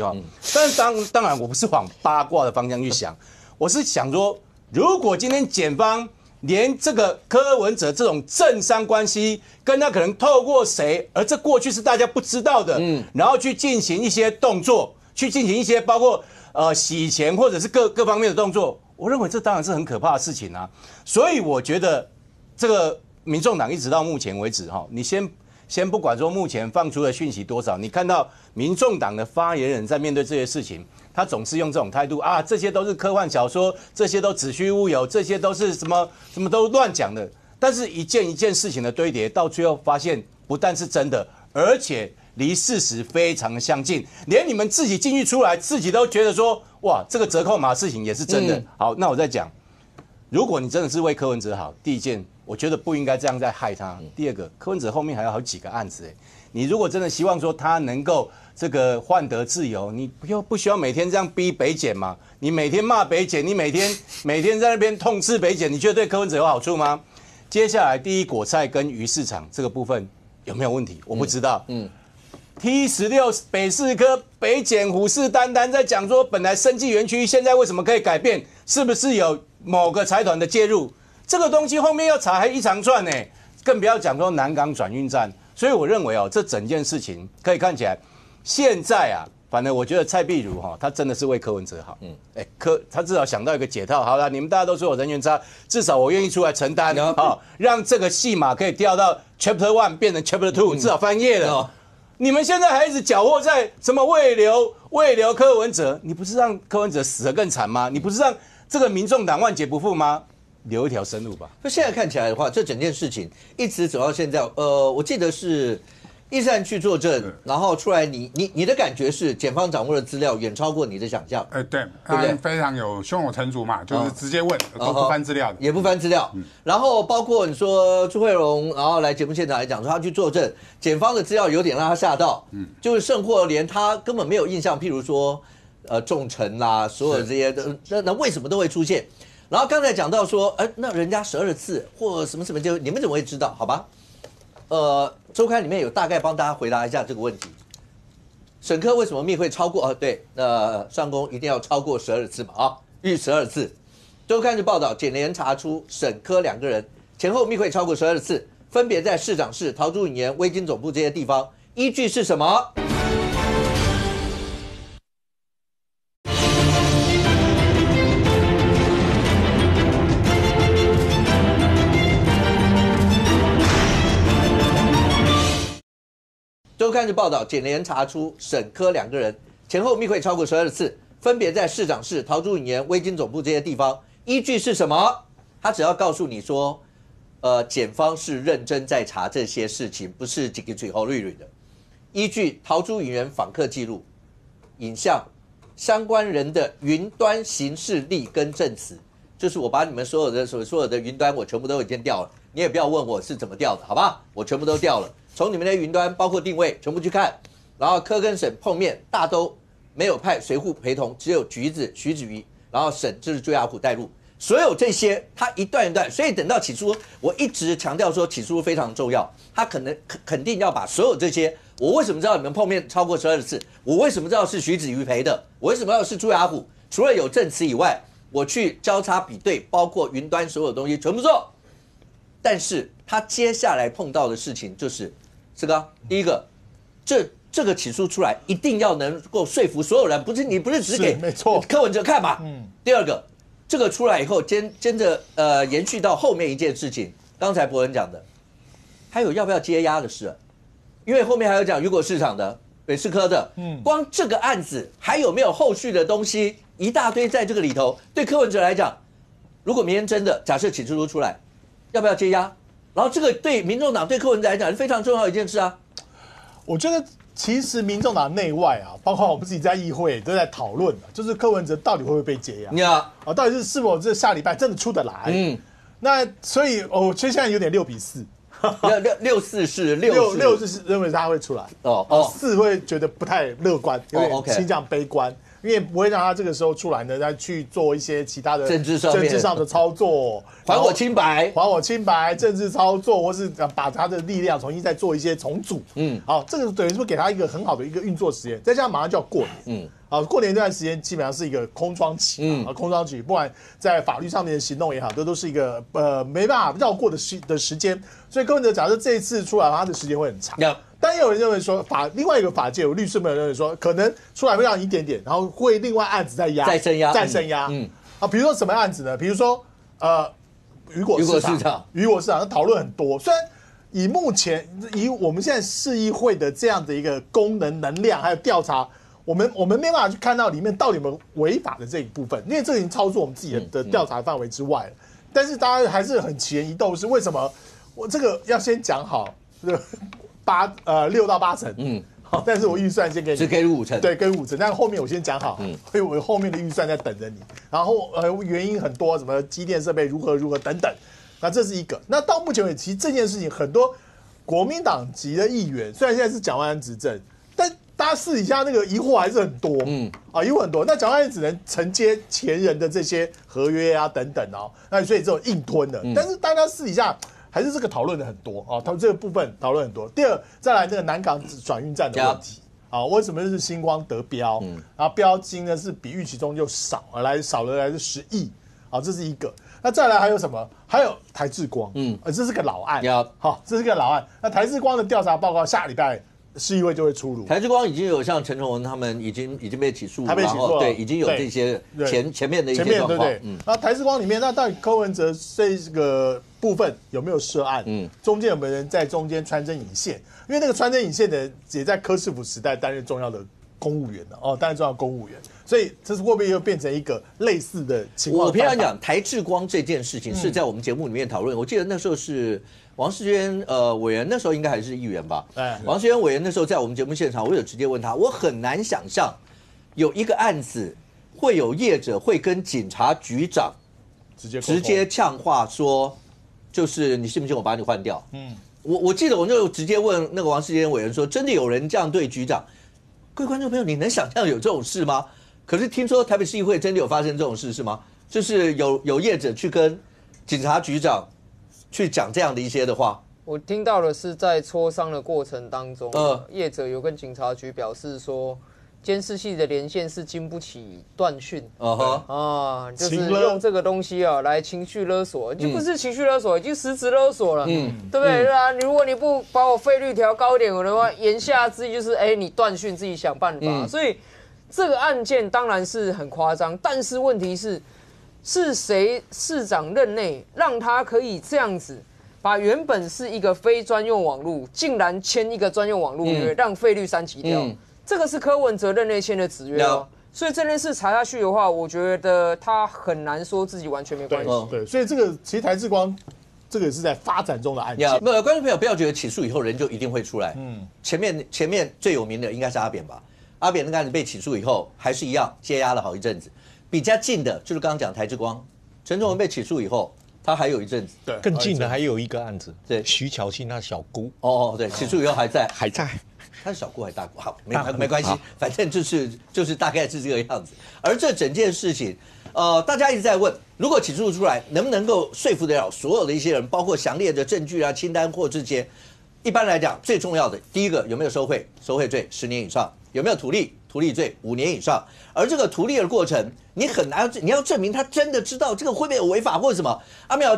但是当然我不是往八卦的方向去想，我是想说，如果今天检方连这个柯文哲这种政商关系，跟他可能透过谁，而这过去是大家不知道的，然后去进行一些动作，去进行一些包括洗钱或者是各方面的动作，我认为这当然是很可怕的事情啊。所以我觉得这个民众党一直到目前为止你先不管说目前放出的讯息多少，你看到民众党的发言人在面对这些事情，他总是用这种态度啊，这些都是科幻小说，这些都子虚乌有，这些都是什么都乱讲的。但是一件一件事情的堆叠，到最后发现不但是真的，而且离事实非常的相近，连你们自己进去出来，自己都觉得说，哇，这个折扣码事情也是真的。好，那我再讲，如果你真的是为柯文哲好，第一件，我觉得不应该这样再害他。第二个，柯文哲后面还有好几个案子，你如果真的希望说他能够这个换得自由，你不需要每天这样逼北检嘛？你每天骂北检，你每天在那边痛斥北检，你觉得对柯文哲有好处吗？接下来第一果菜跟鱼市场这个部分有没有问题？我不知道。T16北市科北检虎视眈眈在讲说，本来生技园区现在为什么可以改变？是不是有某个财团的介入？这个东西后面要查还一长串更不要讲说南港转运站。所以我认为这整件事情可以看起来，现在反正我觉得蔡壁如他真的是为柯文哲好，他至少想到一个解套。好了，你们大家都说我人缘差，至少我愿意出来承担，让这个戏码可以调到 Chapter 1变成 Chapter 2，至少翻页了。你们现在还一直搅和在什么慰留柯文哲，你不是让柯文哲死得更惨吗？你不是让这个民众党万劫不复吗？留一条生路吧。那现在看起来的话，这整件事情一直走到现在，我记得是一山去作证，然后出来你的感觉是检方掌握的资料远超过你的想象。对，他非常有胸有成竹嘛，就是直接问，都不翻资料的，也不翻资料。然后包括你说朱惠荣，然后来节目现场来讲说他去作证，检方的资料有点让他吓到，就是甚或连他根本没有印象，譬如说重臣啦，所有这些那为什么都会出现？然后刚才讲到说，那人家12次或什么，就你们怎么会知道？好吧，周刊里面有大概帮大家回答一下这个问题。沈科为什么密会超过？对，上公一定要超过12次嘛，逾12次。周刊就报道，检联查出沈科2个人前后密会超过12次，分别在市长室、陶朱隐园、威金总部这些地方，依据是什么？周刊就报道，检联查出沈科2个人前后密会超过12次，分别在市长室、陶朱隐园、威金总部这些地方，依据是什么？他只要告诉你说，检方是认真在查这些事情，不是几个嘴后绿绿的。依据陶朱隐园访客记录、影像、相关人的云端行事历跟证词，就是我把你们所有的云端我全部都已经调了，你也不要问我是怎么调的，好吧？我全部都调了。从你们的云端包括定位全部去看，然后柯跟沈碰面大都没有派随扈陪同，只有徐子瑜，然后沈就是朱亚虎带路，所有这些他一段一段，所以等到起诉，我一直强调说起诉非常重要，他肯定要把所有这些，我为什么知道你们碰面超过12次，我为什么知道是徐子瑜陪的，我为什么知道是朱亚虎，除了有证词以外，我去交叉比对，包括云端所有东西全部做。但是他接下来碰到的事情就是这个，第一个，这个起诉出来一定要能够说服所有人，你不是只给柯文哲看嘛？第二个，这个出来以后，接着延续到后面一件事情，刚才伯恩讲的，还有要不要接押的事，因为后面还有讲雨果市场的、北市科的，光这个案子还有没有后续的东西，一大堆在这个里头，对柯文哲来讲，如果明天真的假设起诉出来，要不要接押？然后这个对民众党、对柯文哲来讲是非常重要的一件事啊。我觉得其实民众党内外啊，包括我们自己在议会都在讨论的，就是柯文哲到底会不会被解压？到底是否这下礼拜真的出得来？那所以其实现在有点6-4。6-4是6是认为他会出来，4会觉得不太乐观，有点倾向悲观，因为不会让他这个时候出来呢，再去做一些其他的政治上的操作，还我清白，政治操作，或是把他的力量重新再做一些重组。好，这个等于说给他一个很好的一个运作时间，再加上马上就要过年，过年这段时间基本上是一个空窗期空窗期，不管在法律上面的行动也好，都是一个没办法绕过的时间。所以柯文哲假设这一次出来，他的时间会很长。但也有人认为说另外一个法界有律师们认为说，可能出来会让一点点，然后会另外案子再升压。比如说什么案子呢？比如说雨果市场讨论很多。虽然以我们现在市议会的这样的一个功能量还有调查。我们没办法去看到里面到底有没有违法的这一部分，因为这已经超出我们自己的调查范围之外了。但是大家还是很起人疑窦，是为什么？我这个要先讲好，6到8成，好，但是我预算先给你，只给5成，对，给5成，但是后面我先讲好，所以我后面的预算在等着你。然后原因很多，什么机电设备如何等等，那这是一个。那到目前为止，其实这件事情很多国民党籍的议员，虽然现在是蒋万安执政，但大家私底下那个疑惑还是很多，疑惑很多。那蒋万安只能承接前人的这些合约啊等等那所以这种硬吞的。但是大家私底下还是这个讨论的很多他这个部分讨论很多。第二，再来这个南港转运站的问题为什么是星光得标？然后标金呢是比预期中就少了来是10亿这是一个。那再来还有什么？还有台智光，这是个老案，这是个老案。那台智光的调查报告下礼拜市议会就会出炉。台智光已经有像陈崇文他们已经被起诉，他被起诉了，对，已经有这些前面的一些状况。对。那台智光里面，那到底柯文哲这个部分有没有涉案？中间有没有人在中间穿针引线？因为那个穿针引线的人也在柯市府时代担任重要的公务员担任重要的公务员，所以这是会不会又变成一个类似的情况？我平常讲台智光这件事情是在我们节目里面讨论，我记得那时候是王世坚委员，那时候应该还是议员吧？王世坚委员那时候在我们节目现场，我有直接问他，我很难想象有一个案子会有业者会跟警察局长直接呛话说，就是你信不信我把你换掉？我记得我就直接问那个王世坚委员说，真的有人这样对局长？各位观众朋友，你能想象有这种事吗？可是听说台北市议会真的有发生这种事是吗？就是有业者去跟警察局长去讲这样的一些的话。我听到的是在磋商的过程当中，业者有跟警察局表示说，监视器的连线是经不起断讯，就是用这个东西来情绪勒索，就不是情绪勒索，已经实质勒索了，对不对？如果你不把我费率调高一点的话，言下之意就是你断讯自己想办法。所以这个案件当然是很夸张，但是问题是谁市长任内让他可以这样子？把原本是一个非专用网路，竟然签一个专用网路约，让费率3级跳，这个是柯文哲任内签的子约所以这件事查下去的话，我觉得他很难说自己完全没关系。对，所以这个其实台智光这个也是在发展中的案件。观众朋友不要觉得起诉以后人就一定会出来。前面最有名的应该是阿扁吧？阿扁那个案子被起诉以后，还是一样接押了好一阵子。比较近的就是刚刚讲台智光，陈崇文被起诉以后。他还有一阵子，对，更近的还有一个案子，对，徐巧芯他小姑，对，起诉以后还在，他是小姑还是大姑？好，没关系，反正就是大概是这个样子。而这整件事情，大家一直在问，如果起诉出来，能不能够说服得了所有的一些人，包括详列的证据啊、清单或这些？一般来讲，最重要的第一个有没有收贿？收贿罪10年以上，有没有土图利罪5年以上。而这个图利的过程，你很难，你要证明他真的知道这个会不会有违法或者什么。阿苗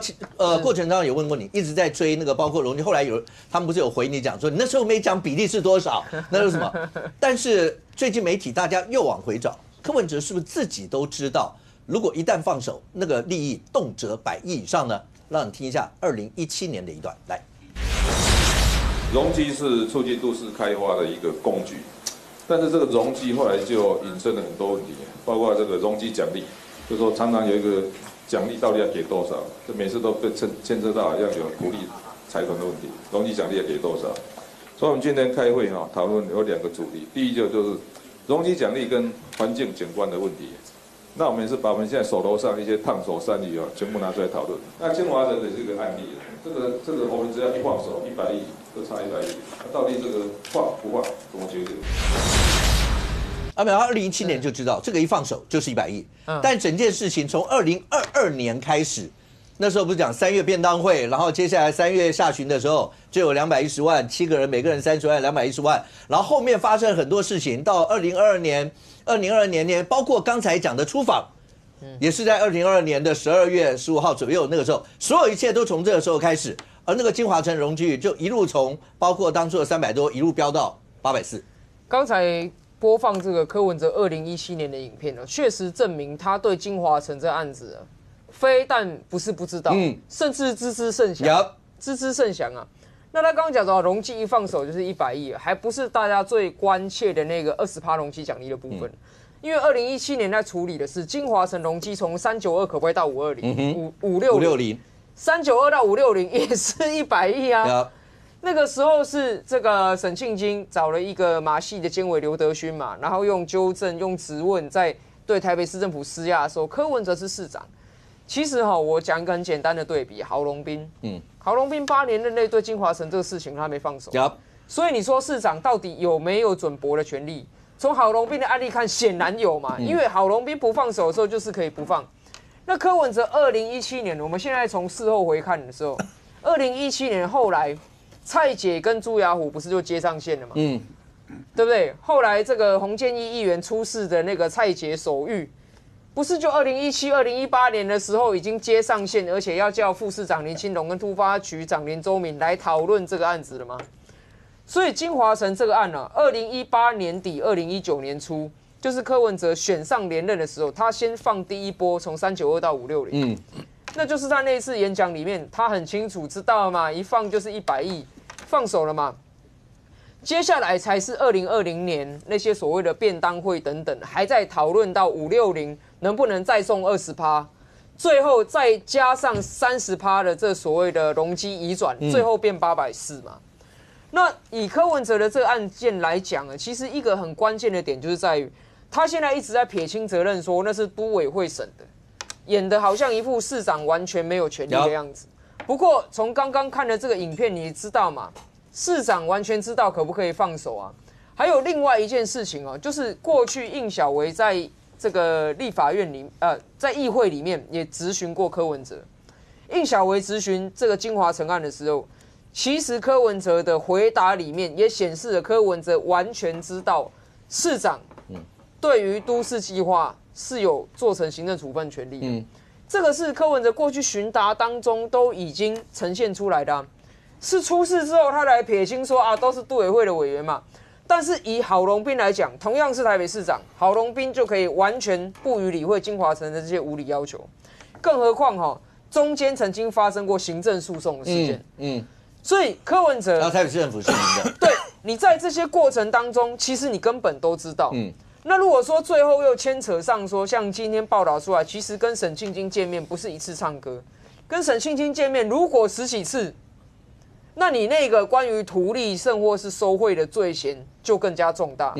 过程当中也问过你，一直在追那个包括荣基，后来他们不是有回你讲说，你那时候没讲比例是多少，那是什么？但是最近媒体大家又往回找，柯文哲是不是自己都知道，如果一旦放手，那个利益动辄100亿以上呢？让你听一下2017年的一段来。容积是促进都市开发的一个工具，但是这个容积后来就引申了很多问题，包括这个容积奖励，就是说常常有一个奖励到底要给多少，这每次都被牵涉到好像有鼓励财团的问题，容积奖励要给多少？所以我们今天开会讨论有2个主题，第一就是容积奖励跟环境景观的问题。那我们也是把我们现在手头上一些烫手山芋全部拿出来讨论。那清华城的这个案例，这个我们只要一放手100亿。就差100亿，到底这个放不放怎么决定？阿苗2017年就知道这个一放手就是100亿，但整件事情从2022年开始，那时候不是讲3月便当会，然后接下来3月下旬的时候就有210万，7个人每个人30万，210万，然后后面发生很多事情，到2022年，包括刚才讲的出访，也是在2022年的12月15号左右，那个时候所有一切都从这个时候开始。而那个金华城容积率就一路从包括当初的300多一路飙到840。刚才播放这个柯文哲2017年的影片呢，确实证明他对金华城这案子非但不是不知道，甚至知之甚详，知之甚详啊。那他刚刚讲到容积一放手就是100亿，还不是大家最关切的那个20%容积奖励的部分。因为2017年在处理的是金华城容积从392可不可以到560，560。392到560也是100亿啊。那个时候是这个沈庆京找了一个马戏的监委刘德勋嘛，然后用纠正、用质问，在对台北市政府施压的时候，柯文哲是市长。其实我讲一个很简单的对比，郝龙斌，郝龙斌8年任内对金华城这个事情他没放手，所以你说市长到底有没有准驳的权利？从郝龙斌的案例看，显然有嘛，因为郝龙斌不放手的时候就是可以不放。那柯文哲2017年，我们现在从事后回看的时候，2017年后来蔡姐跟朱雅虎不是就接上线了嘛？对不对？后来这个洪建义议员出事的那个蔡姐手谕，不是就2017、2018年的时候已经接上线，而且要叫副市长林清龙跟突发局长连周明来讨论这个案子了吗？所以金华城这个案呢，2018年底、2019年初。就是柯文哲选上连任的时候，他先放第一波，从392到560，那就是他那次演讲里面，他很清楚知道嘛，一放就是100亿，放手了嘛。接下来才是2020年那些所谓的便当会等等，还在讨论到560能不能再送20%，最后再加上30%的这所谓的容积移转，最后变840嘛。那以柯文哲的这个案件来讲呢，其实一个很关键的点就是在于。他现在一直在撇清责任，说那是都委会审的，演的好像一副市长完全没有权利的样子。不过从刚刚看的这个影片，你知道嘛？市长完全知道可不可以放手啊？还有另外一件事情哦，就是过去应小维在这个立法院里，在议会里面也质询过柯文哲。应小维质询这个金华城案的时候，其实柯文哲的回答里面也显示了柯文哲完全知道市长。对于都市计划是有做成行政处分权利的，这个是柯文哲过去询答当中都已经呈现出来的，是出事之后他来撇清说都是都委会的委员嘛。但是以郝龙斌来讲，同样是台北市长，郝龙斌就可以完全不予理会金华城的这些无理要求，更何况中间曾经发生过行政诉讼的事件，所以柯文哲，然后台北市政府是您的，对，你在这些过程当中，其实你根本都知道，那如果说最后又牵扯上说，像今天报道出来，其实跟沈庆京见面不是一次唱歌，跟沈庆京见面如果10几次，那你那个关于图利甚或是收贿的罪嫌就更加重大。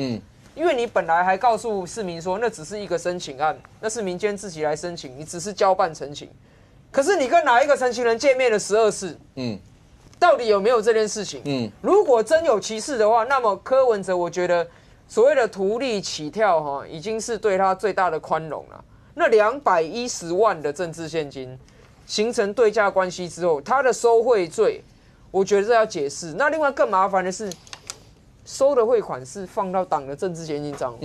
因为你本来还告诉市民说那只是一个申请案，那是民间自己来申请，你只是交办陈情。可是你跟哪一个陈情人见面了12次？到底有没有这件事情？如果真有其事的话，那么柯文哲我觉得。所谓的图利起跳已经是对他最大的宽容了。那210万的政治现金形成对价关系之后，他的收贿罪，我觉得这要解释。那另外更麻烦的是，收的汇款是放到党的政治现金账户，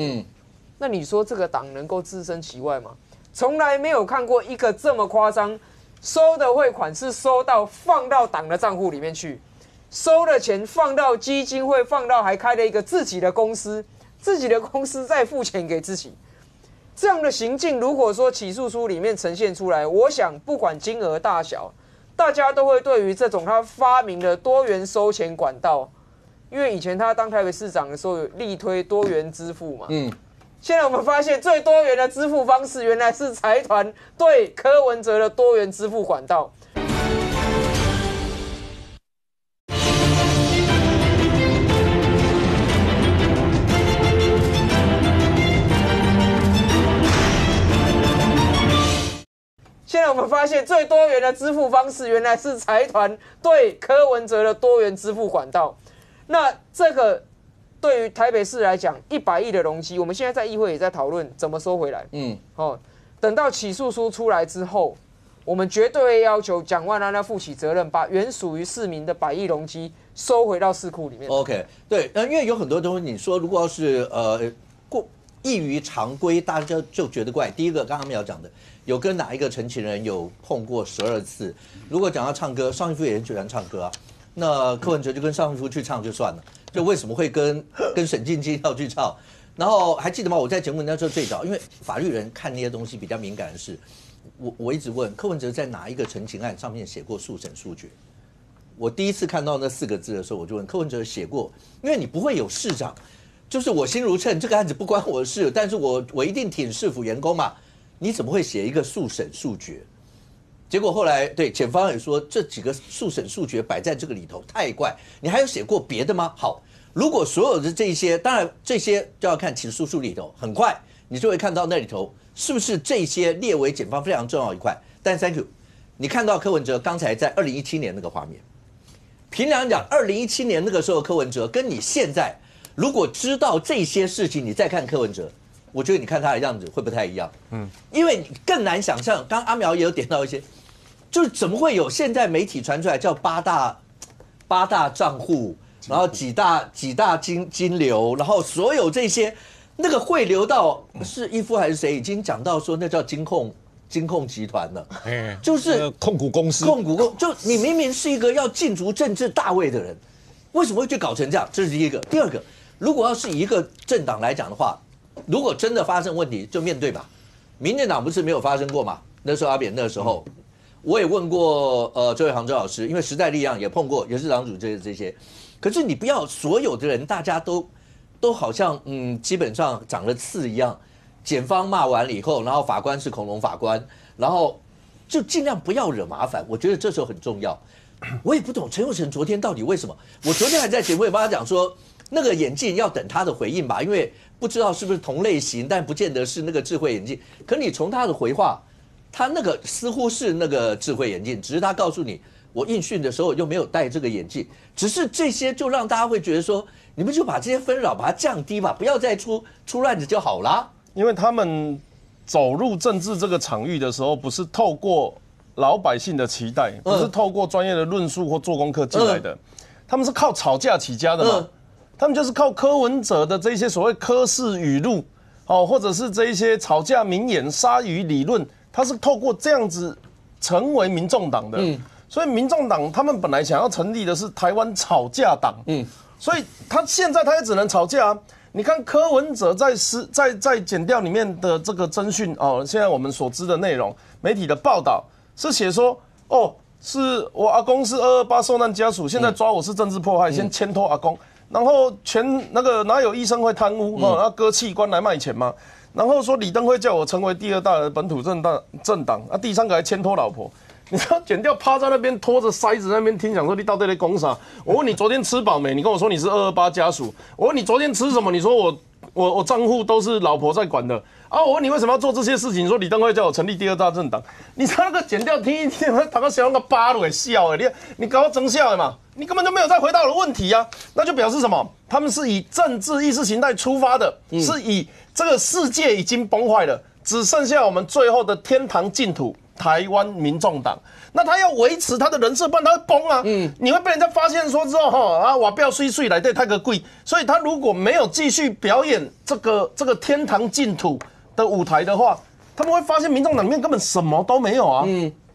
那你说这个党能够置身其外吗？从来没有看过一个这么夸张，收的汇款是放到党的账户里面去，收的钱放到基金会，放到还开了一个自己的公司，自己的公司再付钱给自己。这样的行径，如果说起诉书里面呈现出来，我想不管金额大小，大家都会对于这种他发明的多元收钱管道，因为以前他当台北市长的时候有力推多元支付嘛，现在我们发现最多元的支付方式原来是财团对柯文哲的多元支付管道。现在我们发现最多元的支付方式原来是财团对柯文哲的多元支付管道。那这个对于台北市来讲，100亿的容积，我们现在在议会也在讨论怎么收回来。等到起诉书出来之后，我们绝对会要求蒋万安要负起责任，把原属于市民的100亿容积收回到市库里面。OK， 对，因为有很多东西，你说如果要是异于常规，大家就觉得怪。第一个，刚刚苗讲的，有跟哪一个陈情人有碰过12次？如果讲到唱歌，邵逸夫也很喜欢唱歌啊，那柯文哲就跟邵逸夫去唱就算了，就为什么会跟沈静基要去唱？然后还记得吗？我在节目那时候最早，因为法律人看那些东西比较敏感的是，我一直问柯文哲在哪一个陈情案上面写过速审速决？我第一次看到那4个字的时候，我就问柯文哲写过，因为你不会有市长。就是我心如秤，这个案子不关我的事，但是我一定挺市府员工嘛。你怎么会写一个速审速决？结果后来对检方也说，这几个速审速决摆在这个里头太怪。你还有写过别的吗？好，如果所有的这些，当然这些就要看起诉书里头，很快你就会看到那里头是不是这些列为检方非常重要一块。但 thank you， 你看到柯文哲刚才在2017年那个画面，凭良讲，2017年那个时候柯文哲跟你现在。如果知道这些事情，你再看柯文哲，我觉得你看他的样子会不太一样。因为你更难想象，刚刚阿苗也有点到一些，就是怎么会有现在媒体传出来叫八大账户，然后几大金流，然后所有这些那个汇流到是逸夫还是谁已经讲到说那叫金控集团了，就是控股公司，就你明明是一个要进足政治大位的人，为什么会去搞成这样？这是第一个。第二个。如果要是一个政党来讲的话，如果真的发生问题，就面对吧。民进党不是没有发生过嘛？那时候阿扁那时候，我也问过周伟航周老师，因为时代力量也碰过，也是党主这些。可是你不要所有的人，大家都好像基本上长了刺一样。检方骂完了以后，然后法官是恐龙法官，然后就尽量不要惹麻烦。我觉得这时候很重要。我也不懂陈佑成昨天到底为什么？我昨天还在节目也帮他讲说。那个眼镜要等他的回应吧，因为不知道是不是同类型，但不见得是那个智慧眼镜。可你从他的回话，他那个似乎是那个智慧眼镜，只是他告诉你，我应讯的时候又没有戴这个眼镜。只是这些就让大家会觉得说，你们就把这些纷扰把它降低吧，不要再出乱子就好啦。因为他们走入政治这个场域的时候，不是透过老百姓的期待，不是透过专业的论述或做功课进来的，他们是靠吵架起家的嘛。他们就是靠柯文哲的这些所谓柯氏语录，或者是这一些吵架名言、鲨鱼理论，他是透过这样子成为民众党的。所以民众党他们本来想要成立的是台湾吵架党。所以他现在也只能吵架啊。你看柯文哲在检调里面的这个侦讯现在我们所知的内容，媒体的报道是写说是我阿公是228受难家属，现在抓我是政治迫害，先牵拖阿公。然后那个哪有医生会贪污然后割器官来卖钱吗？然后说李登辉叫我成为第2大的本土政党第3个还牵拖老婆。你知道检调趴在那边拖着筛子在那边听，想说你到底在攻啥？我问你昨天吃饱没？你跟我说你是228家属。我问你昨天吃什么？你说我账户都是老婆在管的。我问你为什么要做这些事情？你说李登辉叫我成立第2大政党。你知道那个检调听一听，他个小那个巴都给笑你搞我真笑的嘛？你根本就没有再回答我的问题啊！那就表示什么？他们是以政治意识形态出发的，是以这个世界已经崩坏了，只剩下我们最后的天堂净土台湾民众党。那他要维持他的人设，不然他会崩啊。你会被人家发现说之后我不要碎来对太个贵，所以他如果没有继续表演这个天堂净土的舞台的话，他们会发现民众党里面根本什么都没有啊。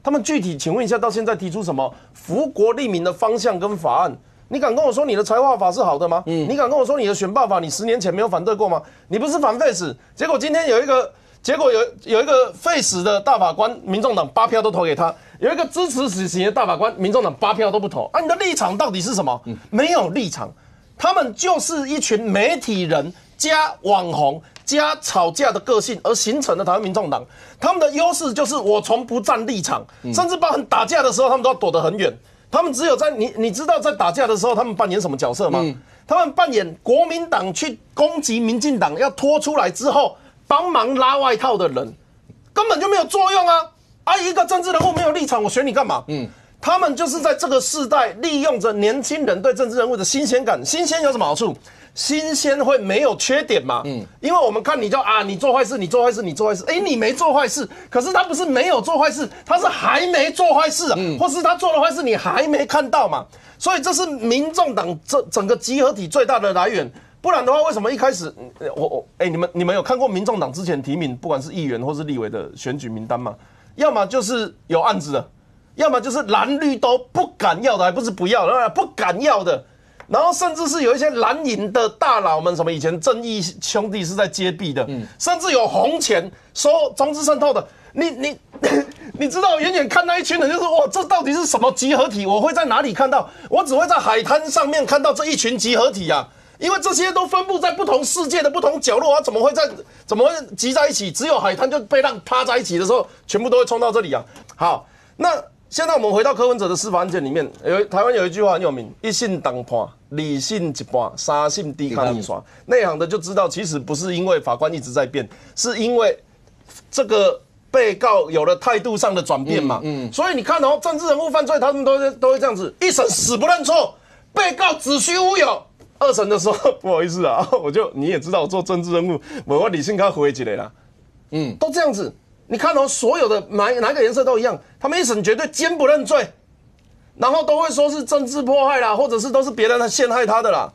他们具体请问一下，到现在提出什么福国利民的方向跟法案？你敢跟我说你的财划法是好的吗？你敢跟我说你的选罢法你10年前没有反对过吗？你不是反废死，结果今天有一个废死的大法官，民众党8票都投给他；有一个支持死刑的大法官，民众党8票都不投。你的立场到底是什么？没有立场，他们就是一群媒体人加网红加吵架的个性而形成的台湾民众党。他们的优势就是我从不站立场，甚至包含打架的时候，他们都要躲得很远。他们只有在你知道在打架的时候，他们扮演什么角色吗？他们扮演国民党去攻击民进党要拖出来之后帮忙拉外套的人，根本就没有作用啊！一个政治人物没有立场，我选你干嘛？他们就是在这个世代利用着年轻人对政治人物的新鲜感。新鲜有什么好处？新鲜会没有缺点嘛？因为我们看你就你做坏事，你做坏事，你做坏事，你没做坏事，可是他不是没有做坏事，他是还没做坏事啊，或是他做了坏事你还没看到嘛？所以这是民众党整个集合体最大的来源。不然的话，为什么一开始你们有看过民众党之前提名不管是议员或是立委的选举名单吗？要么就是有案子的，要么就是蓝绿都不敢要的，还不是不要的，不敢要的。然后甚至是有一些蓝营的大佬们，什么以前正义兄弟是在揭弊的，甚至有红钱收中资渗透的。你知道，远远看那一群人，就是哇，这到底是什么集合体？我会在哪里看到？我只会在海滩上面看到这一群集合体啊，因为这些都分布在不同世界的不同角落啊，怎么会集在一起？只有海滩就被让趴在一起的时候，全部都会冲到这里啊。好，那现在我们回到柯文哲的司法案件里面，台湾有一句话很有名：一信当判，二信一半，三信低卡逆刷。内行的就知道，其实不是因为法官一直在变，是因为这个被告有了态度上的转变嘛。所以你看政治人物犯罪，他们都会这样子，一审死不认错，被告只需乌有。2审的时候，不好意思啊，你也知道我做政治人物，我理性跟他回一个啦。都这样子。你看所有的哪个颜色都一样，他们一审绝对坚不认罪，然后都会说是政治迫害啦，或者是都是别人陷害他的啦，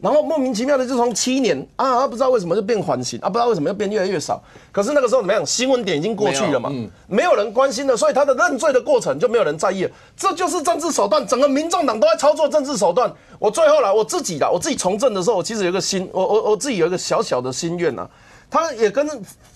然后莫名其妙的就从7年不知道为什么就变缓刑不知道为什么要变越来越少。可是那个时候怎么样？新闻点已经过去了嘛，没有人关心了，所以他的认罪的过程就没有人在意了。这就是政治手段，整个民众党都在操作政治手段。我最后我自己从政的时候，我其实有一个我自己有一个小小的心愿啊。他也跟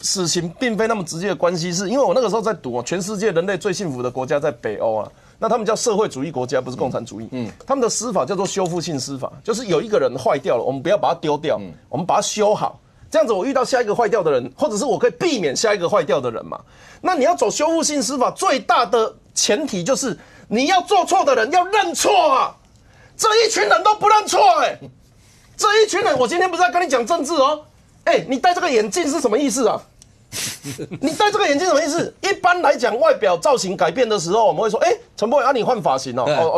死刑并非那么直接的关系，是因为我那个时候在读全世界人类最幸福的国家在北欧啊，那他们叫社会主义国家，不是共产主义。他们的司法叫做修复性司法，就是有一个人坏掉了，我们不要把它丢掉，我们把它修好，这样子我遇到下一个坏掉的人，或者是我可以避免下一个坏掉的人嘛。那你要走修复性司法，最大的前提就是你要做错的人要认错啊！这一群人都不认错这一群人，我今天不是在跟你讲政治哦。你戴这个眼镜是什么意思啊？你戴这个眼镜什么意思？一般来讲，外表造型改变的时候，我们会说，陈柏惟你换发型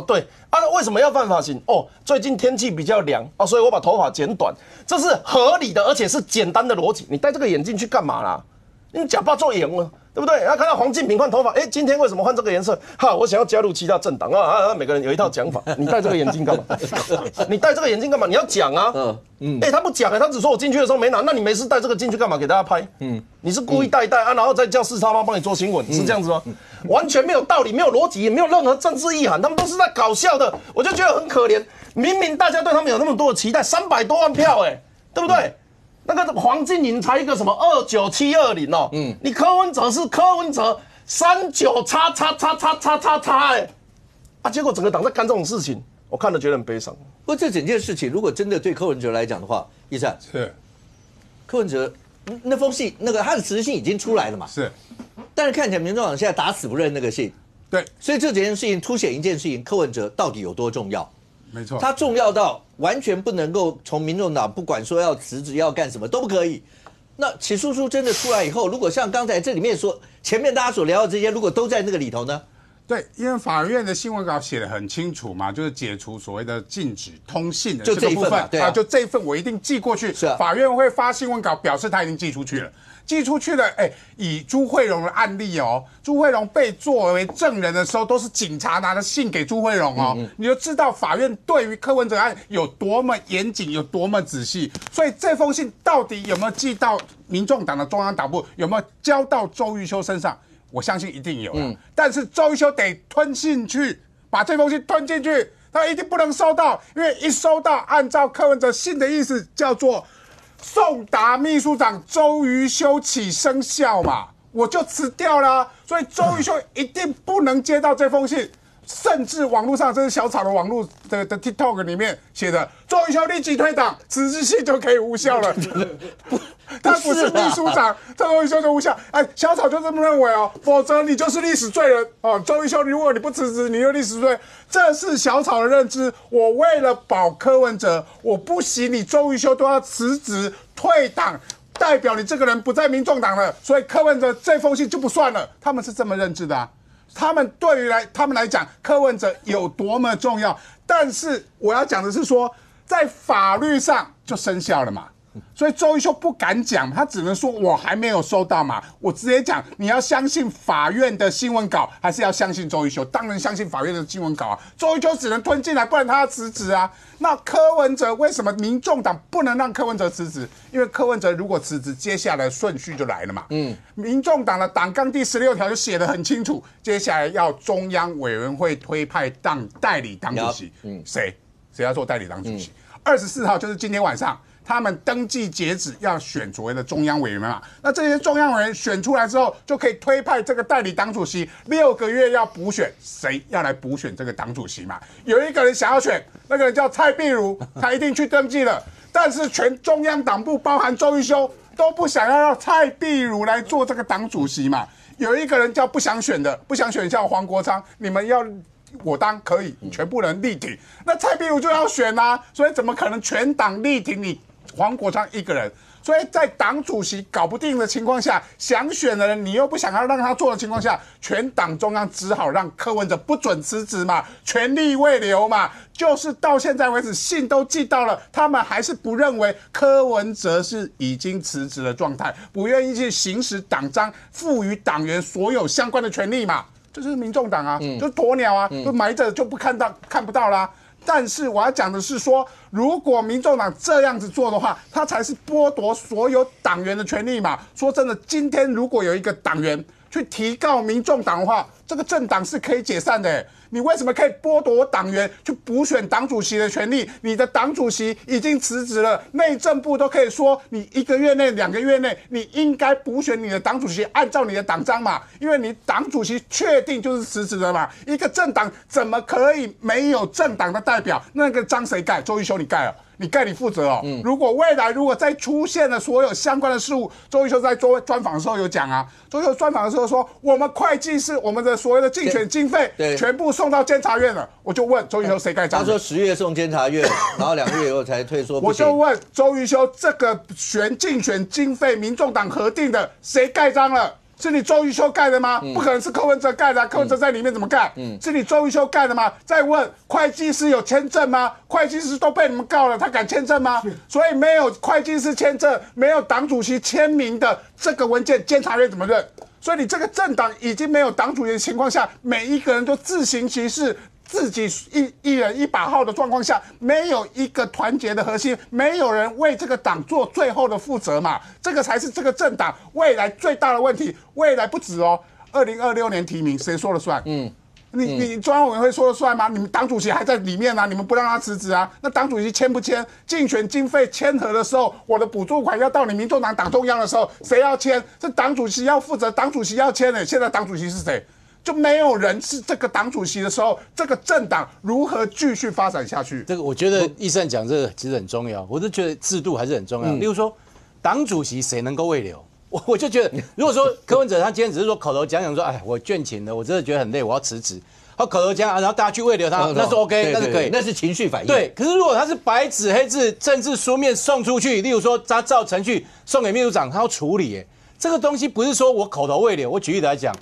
对为什么要换发型？最近天气比较凉所以我把头发剪短，这是合理的，而且是简单的逻辑。你戴这个眼镜去干嘛啦？你假扮做演了，对不对？然后看到黄敬平换头发，今天为什么换这个颜色？我想要加入其他政党每个人有一套讲法。你戴这个眼镜干嘛？你戴这个眼镜干嘛？你要讲啊。他不讲他只说我进去的时候没拿，那你没事戴这个进去干嘛？给大家拍。你是故意戴然后再叫四叉猫帮你做新闻，是这样子吗？完全没有道理，没有逻辑，也没有任何政治意涵，他们都是在搞笑的。我就觉得很可怜，明明大家对他们有那么多的期待，300多万票对不对？那个黄敬宁才一个什么29720你柯文哲是柯文哲39XXXXXX结果整个党在干这种事情，我看了觉得很悲伤。不过这整件事情如果真的对柯文哲来讲的话，一善是柯文哲那封信，他的辞职信已经出来了嘛？是，但是看起来民众党现在打死不认那个信。对，所以这件事情凸显一件事情：柯文哲到底有多重要？没错，他重要到完全不能够从民众党不管说要辞职要干什么都不可以。那起诉书真的出来以后，如果像刚才这里面说前面大家所聊的这些，如果都在那个里头呢？对，因为法院的新闻稿写得很清楚嘛，就是解除所谓的禁止通信的这个部分，对啊，就这一份我一定寄过去。是啊，法院会发新闻稿，表示他已经寄出去了。寄出去了，以朱慧荣的案例哦，朱慧荣被作为证人的时候，都是警察拿着信给朱慧荣哦，你就知道法院对于柯文哲案有多么严谨，有多么仔细。所以这封信到底有没有寄到民众党的中央党部，有没有交到周玉修身上？我相信一定有了，但是周玉修得吞进去，把这封信吞进去，他一定不能收到，因为一收到，按照柯文哲信的意思叫做送达秘书长周瑜修起生效嘛，我就辞掉了，所以周瑜修一定不能接到这封信。甚至网络上，这是小草的网络的 TikTok 里面写的，周瑜修立即退党，辞职信就可以无效了。他不是秘书长，周瑜修就无效。小草就这么认为哦，否则你就是历史罪人哦。周瑜修，如果你不辞职，你就历史罪。这是小草的认知。我为了保柯文哲，我不惜你周瑜修都要辞职退党，代表你这个人不在民众党了，所以柯文哲这封信就不算了。他们是这么认知的啊。他们对于他们来讲，柯文哲有多么重要，但是我要讲的是说，在法律上就生效了嘛。所以周瑜修不敢讲，他只能说我还没有收到嘛。我直接讲，你要相信法院的新闻稿，还是要相信周瑜修？当然相信法院的新闻稿啊。周瑜修只能吞进来，不然他要辞职啊。那柯文哲为什么民众党不能让柯文哲辞职？因为柯文哲如果辞职，接下来顺序就来了嘛。民众党的党纲第16条就写得很清楚，接下来要中央委员会推派当代理党主席。谁要做代理党主席？24号就是今天晚上。他们登记截止要选所谓的中央委员嘛，那这些中央委员选出来之后，就可以推派这个代理党主席，6个月要补选，谁要来补选这个党主席嘛？有一个人想要选，那个人叫蔡壁如，他一定去登记了，但是全中央党部包含周瑜修都不想要让蔡壁如来做这个党主席嘛。有一个人叫不想选的，不想选叫黄国昌，你们要。我当可以，全部人力挺，那蔡壁如就要选啊，所以怎么可能全党力挺你黄国昌一个人？所以在党主席搞不定的情况下，想选的人你又不想要让他做的情况下，全党中央只好让柯文哲不准辞职嘛，权力未留嘛。就是到现在为止，信都寄到了，他们还是不认为柯文哲是已经辞职的状态，不愿意去行使党章赋予党员所有相关的权利嘛。就是民众党啊，就是鸵鸟啊，就埋着就看不到啦。但是我要讲的是说，如果民众党这样子做的话，他才是剥夺所有党员的权利嘛。说真的，今天如果有一个党员去提告民众党的话，这个政党是可以解散的。你为什么可以剥夺党员去补选党主席的权利？你的党主席已经辞职了，内政部都可以说你1个月内、2个月内，你应该补选你的党主席，按照你的党章嘛，因为你党主席确定就是辞职了嘛。一个政党怎么可以没有政党的代表？那个章谁盖？周瑜修你盖了。你盖你负责哦。如果未来再出现了所有相关的事物，周瑜修在做专访的时候有讲啊。周瑜修专访的时候说，我们会计是我们的所谓的竞选经费全部送到监察院了。我就问周瑜修谁盖章？他说10月送监察院，然后2个月以后才退缩。我就问周瑜修，这个竞选经费，民众党核定的，谁盖章了？是你周瑜修盖的吗？不可能是柯文哲盖的，柯文哲在里面怎么盖？是你周瑜修盖的吗？再问会计师有签证吗？会计师都被你们告了，他敢签证吗？所以没有会计师签证，没有党主席签名的这个文件，监察院怎么认？所以你这个政党已经没有党主席的情况下，每一个人都自行其事。自己一人一把号的状况下，没有一个团结的核心，没有人为这个党做最后的负责嘛，这个才是这个政党未来最大的问题。未来不止哦，2026年提名谁说了算？你中央委员会说了算吗？你们党主席还在里面啊，你们不让他辞职啊？那党主席签不签？竞选经费签合的时候，我的补助款要到你民众党党中央的时候，谁要签？是党主席要负责，党主席要签的。现在党主席是谁？就没有人是这个党主席的时候，这个政党如何继续发展下去？这个我觉得奕善讲这个其实很重要，我是觉得制度还是很重要。例如说，党主席谁能够未留？我就觉得，如果说柯文哲他今天只是说口头讲说，哎，我倦勤了，我真的觉得很累，我要辞职。他口头讲，然后大家去未留他，那是 OK， 那是可以，那是情绪反应。对，可是如果他是白纸黑字、政治书面送出去，例如说他照程序送给秘书长，他要处理，这个东西不是说我口头未留。我举例来讲。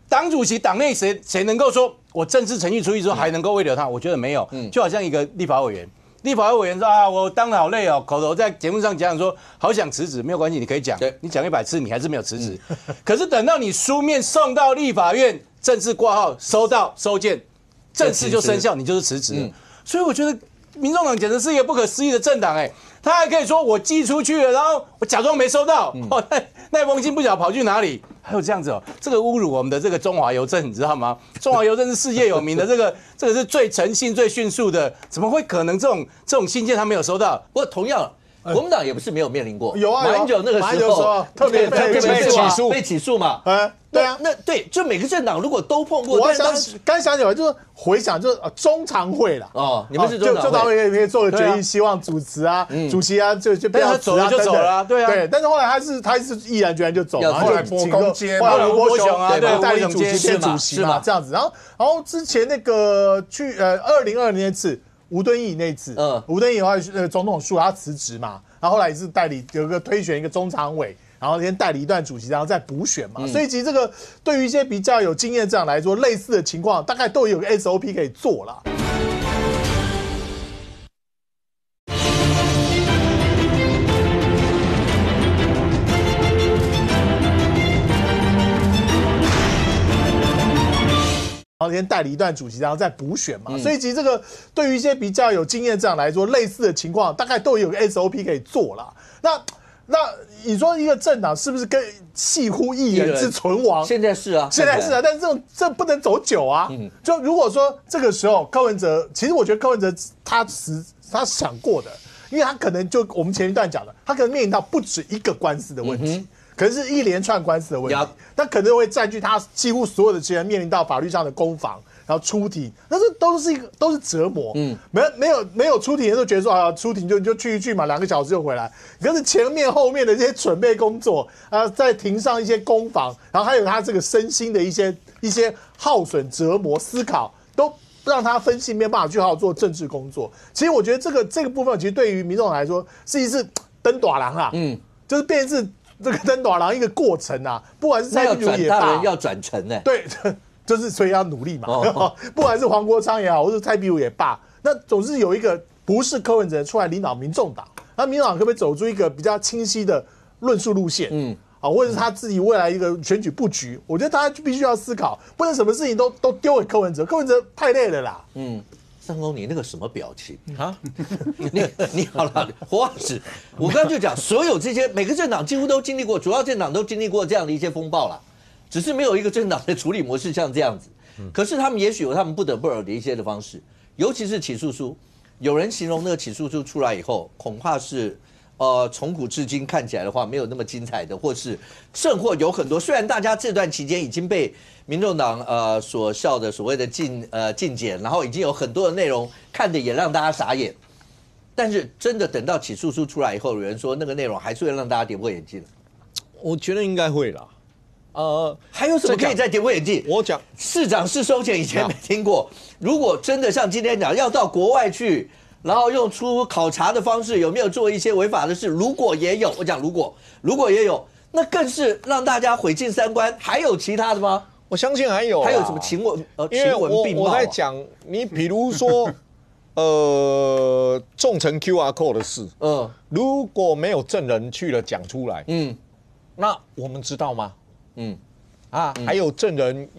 党主席党内谁能够说我政治程序出去之后还能够为了他？我觉得没有，就好像一个立法委员。立法委员说啊，我当得好累哦，口头在节目上讲说好想辞职，没有关系，你可以讲，你讲100次，你还是没有辞职。可是等到你书面送到立法院，正式挂号，收到收件，正式就生效，你就是辞职。所以我觉得民众党简直是一个不可思议的政党，他还可以说我寄出去了，然后我假装没收到，那封信不晓得跑去哪里，还有这样子哦，这个侮辱我们的这个中华邮政，你知道吗？中华邮政是世界有名的，这个是最诚信、最迅速的，怎么会可能这种信件他没有收到？不过同样，国民党也不是没有面临过，有啊，马英九那个时候特别被起诉嘛，对啊，那对，就每个政党如果都碰过，我刚想起来就是回想，就是中常会啦。哦，你们是中常会可以做个决议，希望主持啊、主席啊，就不要走了就走了，对啊。对，但是后来他是毅然决然就走了，后来拨空接，后来罗伯雄啊，对，代理主席变主席嘛，这样子。然后之前那个2022年那次吴敦义那次，吴敦义的话总统输他辞职嘛，然后后来也是代理有个推选一个中常委。然后先代理一段主席，然后再补选嘛，所以其实这个对于一些比较有经验的这样来说，类似的情况大概都有个 SOP 可以做啦。然后先代理一段主席，然后再补选嘛，所以其实这个对于一些比较有经验的这样来说，类似的情况大概都有个 SOP 可以做啦。那你说一个政党是不是跟系乎一人之存亡？现在是啊，但是这不能走久啊。就如果说这个时候柯文哲，其实我觉得柯文哲他想过的，因为他可能就我们前一段讲的，他可能面临到不止一个官司的问题。可能是一连串官司的问题，那可能会占据他几乎所有的时间，面临到法律上的攻防，然后出庭，那这都是折磨。没有出庭的时候觉得说啊，出庭就去一去嘛，2个小时就回来。可是前面后面的这些准备工作在庭上一些攻防，然后还有他这个身心的一些耗损、折磨、思考，都让他分心，没有办法去好好做政治工作。其实我觉得这个部分，其实对于民众党来说，是一次登大人啦，就是变成是。这个登大人一个过程啊，不管是蔡英文也罢，要转成呢，对，就是所以要努力嘛。不管是黄国昌也好，或是蔡英文也罢，那总是有一个不是柯文哲出来领导民众党，那民众党可不可以走出一个比较清晰的论述路线？或者是他自己未来一个选举布局，我觉得大家必须要思考，不能什么事情都丢给柯文哲，柯文哲太累了啦。三公，你那个什么表情啊？你好了，胡老师，我刚刚就讲，所有这些每个政党几乎都经历过，主要政党都经历过这样的一些风暴了，只是没有一个政党的处理模式像这样子。可是他们也许有他们不得不而的一些的方式，尤其是起诉书。有人形容那个起诉书出来以后，恐怕是从古至今看起来的话，没有那么精彩的，或是甚或有很多。虽然大家这段期间已经被民众党所笑的所谓的禁检，然后已经有很多的内容看的也让大家傻眼，但是真的等到起诉书出来以后，有人说那个内容还是会让大家跌破眼镜。我觉得应该会啦。还有什么可以再跌破眼镜？我讲市长是收钱，以前没听过。如果真的像今天讲，要到国外去，然后用出考察的方式，有没有做一些违法的事？如果也有，我讲如果也有，那更是让大家毁尽三观。还有其他的吗？我相信还有什么情文并茂？我在讲，你比如说，重成 QR code 的事，如果没有证人去了讲出来，那我们知道吗？还有证人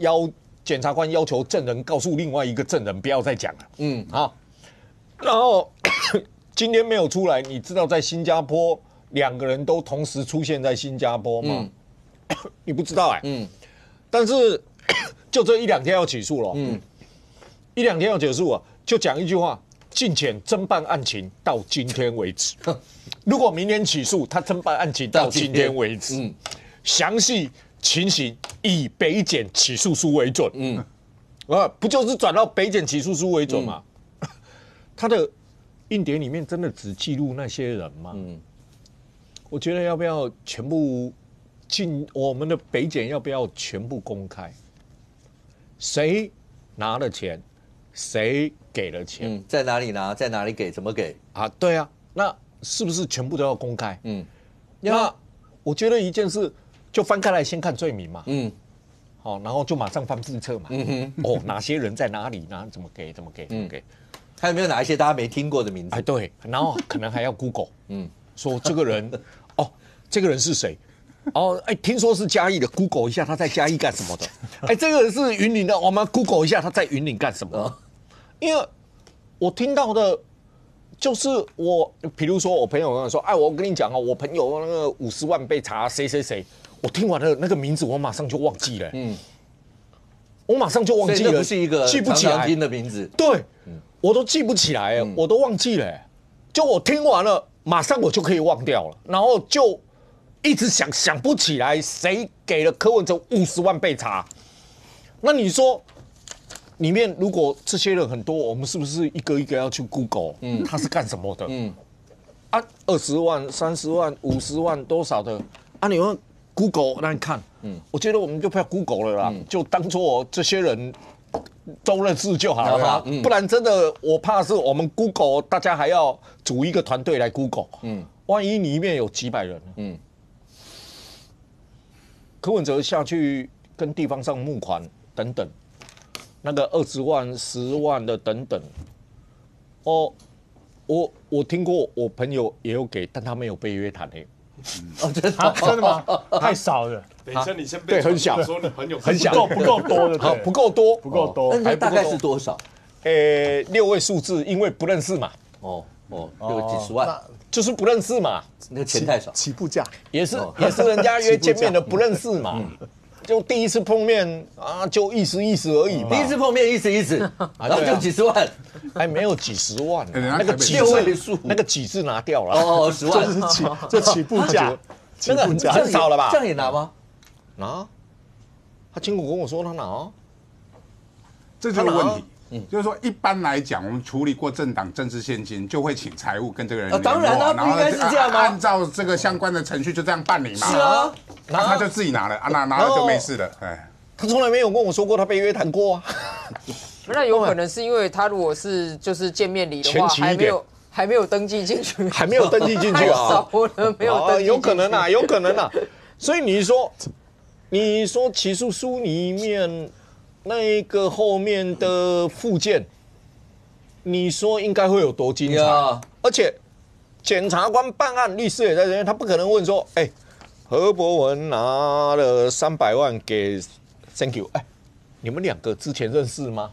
检察官要求证人告诉另外一个证人不要再讲了，然后今天没有出来，你知道在新加坡2个人都同时出现在新加坡吗？你不知道但是就这1-2天要起诉了，1-2天要结束啊，就讲一句话：尽遣侦办案情到今天为止。如果明天起诉，他侦办案情到今天为止，详细情形以北检起诉书为准。不就是转到北检起诉书为准吗？他的硬碟里面真的只记录那些人吗？我觉得要不要全部我们的北检要不要全部公开？谁拿了钱，谁给了钱？在哪里拿，在哪里给，怎么给啊？对啊，那是不是全部都要公开？那我觉得一件事，就翻开来先看罪名嘛。好，然后就马上翻复测嘛。哪些人在哪里呢？怎么给？还有没有哪一些大家没听过的名字？哎，对，然后可能还要 Google，说这个人，这个人是谁？听说是嘉义的 ，Google 一下他在嘉义干什么的？这个人是云林的，我们 Google 一下他在云林干什么？因为我听到的。就是比如说我朋友跟我说，我跟你讲我朋友那个50万被查谁，我听完了那个名字，我马上就忘记了，我马上就忘记了，这不是一个记不起来常听的名字，对，我都记不起来，我都忘记了，就我听完了，马上我就可以忘掉了，然后就一直想不起来谁给了柯文哲50万被查，那你说？里面如果这些人很多，我们是不是一个一个要去 Google？他是干什么的？20万、30万、50万多少的？你用 Google 那你看，我觉得我们就不要 Google 了啦，就当做这些人都认识就好了，不然真的我怕是我们 Google 大家还要组一个团队来 Google，万一里面有几百人，柯文哲下去跟地方上募款等等。那个20万、10万的等等，我听过，我朋友也有给，但他没有被约谈诶。真的吗？太少了。等一下，你先对很小，说你朋友很小，不够多的，不够多，不够多。那大概是多少？6位数字，因为不认识嘛。有几十万，就是不认识嘛。那个钱太少，起步价也是人家约见面的，不认识嘛。就第一次碰面就意思而已嘛。第一次碰面意思，然后就几十万，没有几十万，那个6位数，那个几字拿掉了。10万，这起步价，那个很少了吧？这样也拿吗？拿，他亲口跟我说他拿，这就是问题。就是说，一般来讲，我们处理过政党政治现金，就会请财务跟这个人联络，当然了，不应该是这样吗？按照这个相关的程序就这样办理嘛。是啊，他就自己拿了拿了就没事了。他从来没有跟我说过他被约谈过啊。那有可能是因为他如果是就是见面礼的话，还没有登记进去，还没有登记进去啊，少了没有登记，有可能啊。所以你说起诉书里面。那个后面的附件，你说应该会有多精彩？而且检察官办案，律师也在这边，他不可能问说：“何博文拿了300万给 Thank you， 你们2个之前认识吗？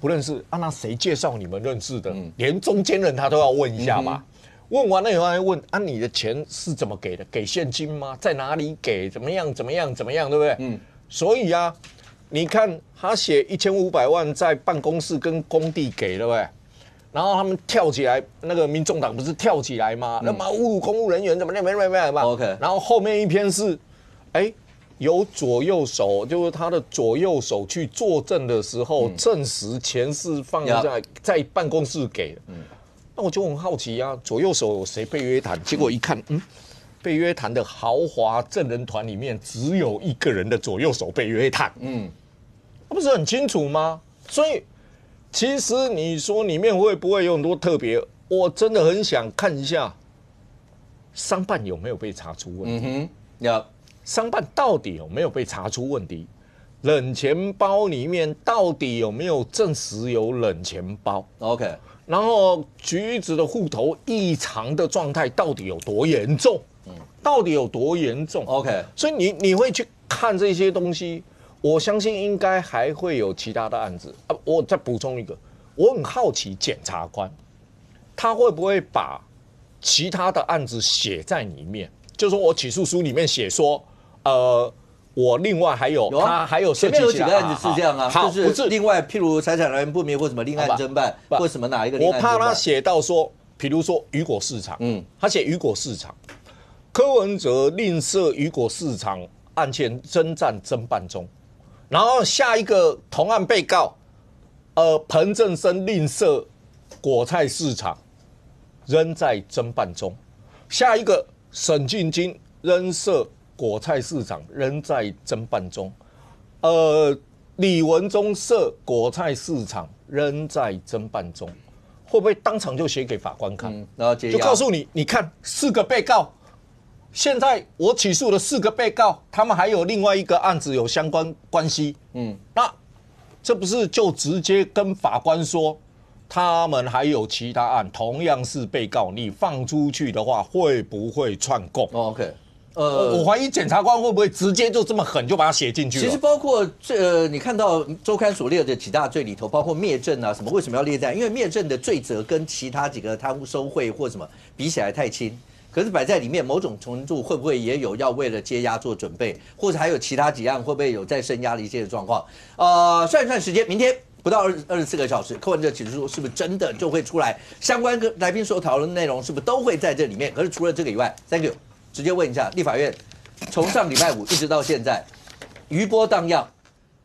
不认识那谁介绍你们认识的？连中间人他都要问一下吧。问完了以后还问你的钱是怎么给的？给现金吗？在哪里给？怎么样？对不对？所以你看他写1500万在办公室跟工地给，对不对？然后他们跳起来，那个民众党不是跳起来吗？那么侮辱公务人员怎么没 OK。然后后面一篇是，由左右手，就是他的左右手去作证的时候，证实钱是放在办公室给的。那我就很好奇啊，左右手有谁被约谈？结果一看，被约谈的豪华证人团里面只有1个人的左右手被约谈。不是很清楚吗？所以其实你说里面会不会有很多特别？我真的很想看一下商办有没有被查出问题。商办到底有没有被查出问题？冷钱包里面到底有没有证实有冷钱包 ？OK。然后橘子的户头异常的状态到底有多严重？到底有多严重 ？OK。所以你会去看这些东西。我相信应该还会有其他的案子我再补充一个，我很好奇检察官他会不会把其他的案子写在里面，就是说我起诉书里面写说，我另外还有他还有前面有几个案子是这样啊，就是另外譬如财产来源不明或什么另案侦办或什么哪一个，我怕他写到说，比如说雨果市场，他写雨果市场，柯文哲吝啬雨果市场案件征战侦办中。然后下一个同案被告，彭正生吝啬果菜市场，仍在侦办中。下一个沈俊金仍涉果菜市场，仍在侦办中。李文忠涉果菜市场，仍在侦办中。会不会当场就写给法官看？然后就告诉你，你看4个被告现在我起诉了4个被告，他们还有另外一个案子有相关系。那这不是就直接跟法官说，他们还有其他案，同样是被告，你放出去的话会不会串供？OK。我怀疑检察官会不会直接就这么狠就把它写进去了？其实包括你看到周刊所列的几大罪里头，包括灭证啊什么，为什么要列在？因为灭证的罪责跟其他几个贪污受贿或什么比起来太轻，可是摆在里面某种程度会不会也有要为了接押做准备，或者还有其他几案会不会有再升压的一些状况？算一算时间，明天不到24个小时，柯文哲起诉书是不是真的就会出来？相关跟来宾所讨论的内容是不是都会在这里面？可是除了这个以外 ，Thank you。直接问一下，立法院从上礼拜5一直到现在，余波荡漾，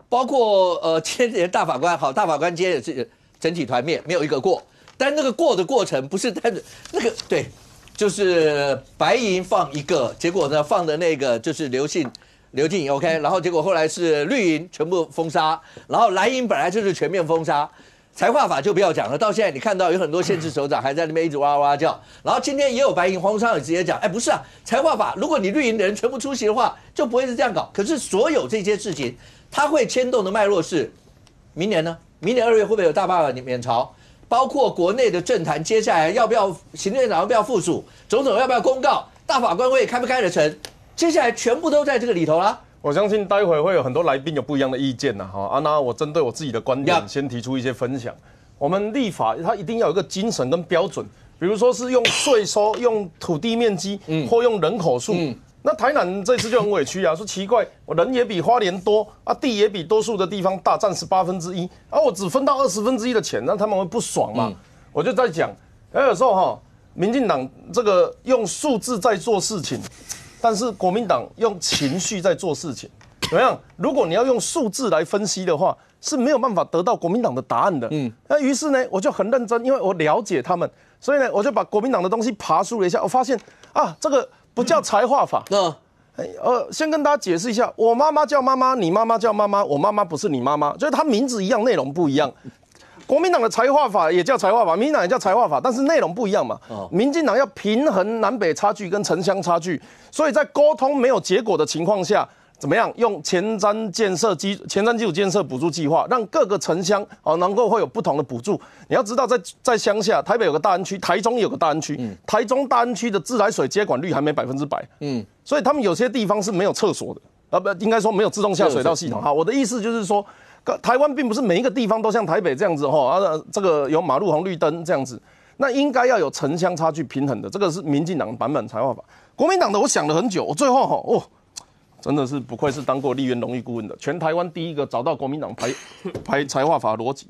包括今天大法官，好，大法官今天也是整体团灭，没有一个过，但那个过的过程不是单纯那个对，就是白银放一个，结果呢放的那个就是刘静颖 OK， 然后结果后来是绿营全部封杀，然后蓝营本来就是全面封杀。财划法就不要讲了，到现在你看到有很多县市首长还在那边一直哇哇叫，然后今天也有白银黄商也直接讲，哎，不是啊，财划法如果你绿营的人全部出席的话，就不会是这样搞。可是所有这些事情，它会牵动的脉络是，明年呢？明年2月会不会有大罢免潮？包括国内的政坛，接下来要不要行政院长要不要复署，总统要不要公告，大法官会开不开得成？接下来全部都在这个里头啦。我相信待会会有很多来宾有不一样的意见呐，哈那我针对我自己的观点先提出一些分享。我们立法它一定要有一个精神跟标准，比如说是用税收、用土地面积或用人口数。那台南这次就很委屈啊，说奇怪，我人也比花莲多啊，地也比多数的地方大，占1/8，而我只分到1/20的钱，那他们会不爽嘛？我就在讲，有时候哈，民进党这个用数字在做事情。但是国民党用情绪在做事情，怎么样？如果你要用数字来分析的话，是没有办法得到国民党的答案的。那于是呢，我就很认真，因为我了解他们，所以呢，我就把国民党的东西爬梳了一下，我发现啊，这个不叫财划法。先跟大家解释一下，我妈妈叫妈妈，你妈妈叫妈妈，我妈妈不是你妈妈，就是她名字一样，内容不一样。国民党的财划法也叫财划法，民进党也叫财划法，但是内容不一样嘛。民进党要平衡南北差距跟城乡差距，所以在沟通没有结果的情况下，怎么样用前瞻基础建设补助计划，让各个城乡能够会有不同的补助。你要知道在乡下，台北有个大安区，台中也有个大安区，台中大安区的自来水接管率还没100%，所以他们有些地方是没有厕所的，不应该说没有自动下水道系统。好，我的意思就是说。台湾并不是每一个地方都像台北这样子这个有马路红绿灯这样子，那应该要有城乡差距平衡的，这个是民进党版本财划法。国民党的我想了很久，我最后真的是不愧是当过立院荣誉顾问的，全台湾第一个找到国民党排财划法逻辑，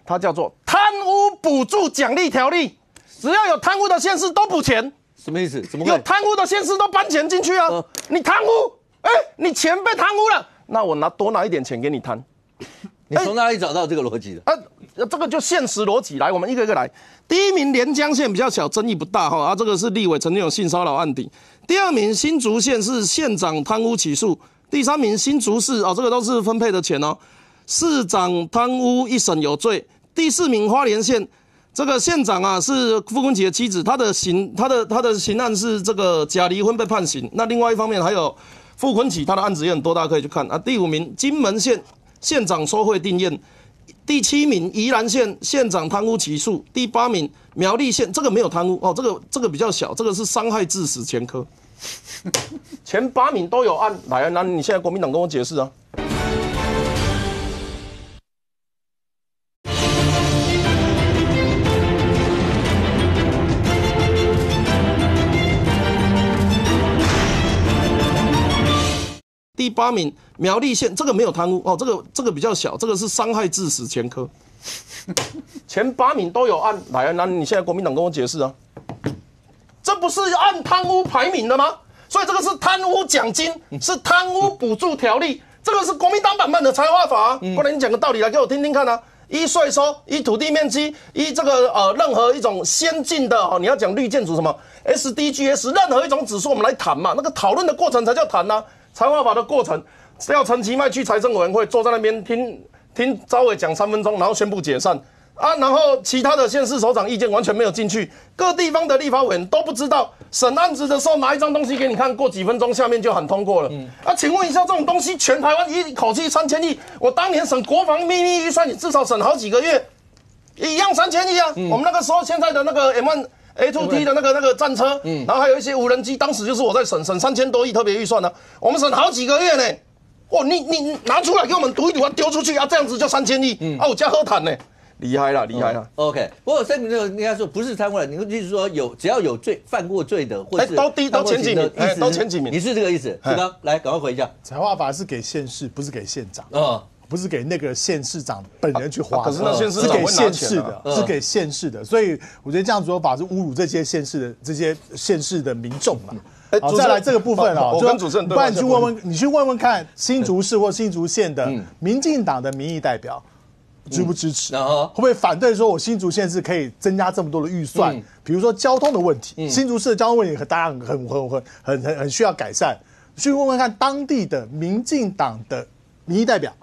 它叫做贪污补助奖励条例，只要有贪污的县市都补钱。什么意思？怎么会有贪污的县市都搬钱进去啊？你贪污，你钱被贪污了，那我多拿一点钱给你贪。你从哪里找到这个逻辑的？这个就现实逻辑来，我们一个一个来。第一名连江县比较小，争议不大这个是立委曾经有性骚扰案底。第二名新竹县是县长贪污起诉。第三名新竹市这个都是分配的钱市长贪污一审有罪。第四名花莲县，这个县长是傅昆萁的妻子，他的刑案是这个假离婚被判刑。那另外一方面还有傅昆萁他的案子也很多，大家可以去看第五名金门县。县长收贿定谳，第7名宜兰县县长贪污起诉，第8名苗栗县这个没有贪污这个比较小，这个是伤害致死前科。前8名都有案，来那你现在国民党跟我解释啊？第8名苗栗县这个没有贪污这个比较小，这个是伤害致死前科。前8名都有案，来那你现在国民党跟我解释啊？这不是按贪污排名的吗？所以这个是贪污奖金，是贪污补助条例，这个是国民党版本的财划法过来你讲个道理来给我听听看啊！依税收，依土地面积，依这个任何一种先进的你要讲绿建筑什么 SDGs， 任何一种指数我们来谈嘛，那个讨论的过程才叫谈啊。财划法的过程要陈其迈去财政委员会坐在那边听赵伟讲3分钟，然后宣布解散。啊，然后其他的县市首长意见完全没有进去，各地方的立法委员都不知道，审案子的时候拿一张东西给你看，过几分钟下面就喊通过了。啊，请问一下，这种东西全台湾一口气3000亿，我当年审国防秘密预算，你至少审好几个月，一样3000亿啊。我们那个时候现在的那个 M1A2T 的那个战车，然后还有一些无人机，当时就是我在审3000多亿特别预算呢，我们审好几个月呢。哦，你拿出来给我们读一读啊，丢出去啊，这样子就3000亿，啊，我加喝谈呢。厉害了，厉害了。OK， 不过3名这个应该说不是贪污了，你就是说只要有犯过罪的，或者是都前几名，都前几名。你是这个意思？志刚，来赶快回一下。财划法是给县市，不是给县长。不是给那个县市长本人去花，可是那县市长是给县市的，是给县市的。所以我觉得这样做法是侮辱这些县市的民众嘛。好，再来这个部分啊，我跟主持人对，不然你去问问看新竹市或新竹县的民进党的民意代表。支不支持？会不会反对说，我新竹县是可以增加这么多的预算？比如说交通的问题，新竹市的交通问题当然很需要改善。去问问看当地的民进党的民意代表，